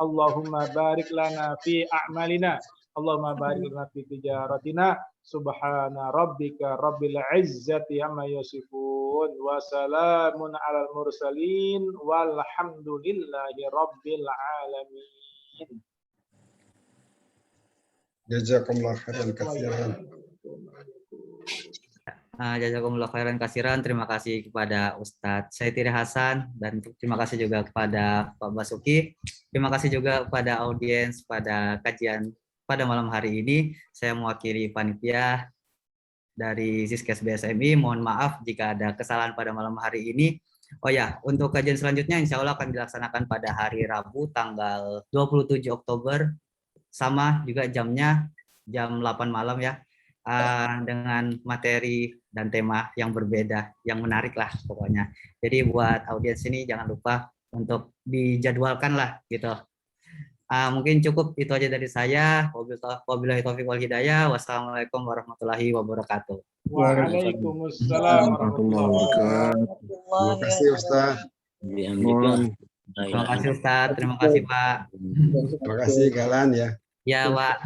اللهم بارك لنا في أعمالنا اللهم بارك لنا في تجارتنا سبحان ربك رب العزة عما يصفون وسلام على المرسلين والحمد لله رب العالمين. Jazakumullah khairan katsiran. Jazakumullah khairan katsiran. Terima kasih kepada Ustadz Syaitiri Hasan dan terima kasih juga kepada Pak Basuki. Terima kasih juga kepada audiens pada kajian pada malam hari ini. Saya mewakili panitia dari Siskes BSMI. Mohon maaf jika ada kesalahan pada malam hari ini. Oh ya, untuk kajian selanjutnya insya Allah akan dilaksanakan pada hari Rabu tanggal 27 Oktober. Sama juga jamnya, jam 8 malam ya. Dengan materi dan tema yang berbeda, yang menarik lah pokoknya. Jadi buat audiens ini jangan lupa untuk dijadwalkan lah gitu. Mungkin cukup itu aja dari saya. Wabillahi taufiq wal hidayah. Wassalamualaikum warahmatullahi wabarakatuh. Waalaikumsalam warahmatullahi wabarakatuh. Terima kasih Ustaz. Terima kasih Ustaz. Terima kasih Pak. Terima kasih Galan ya. Ya Pak.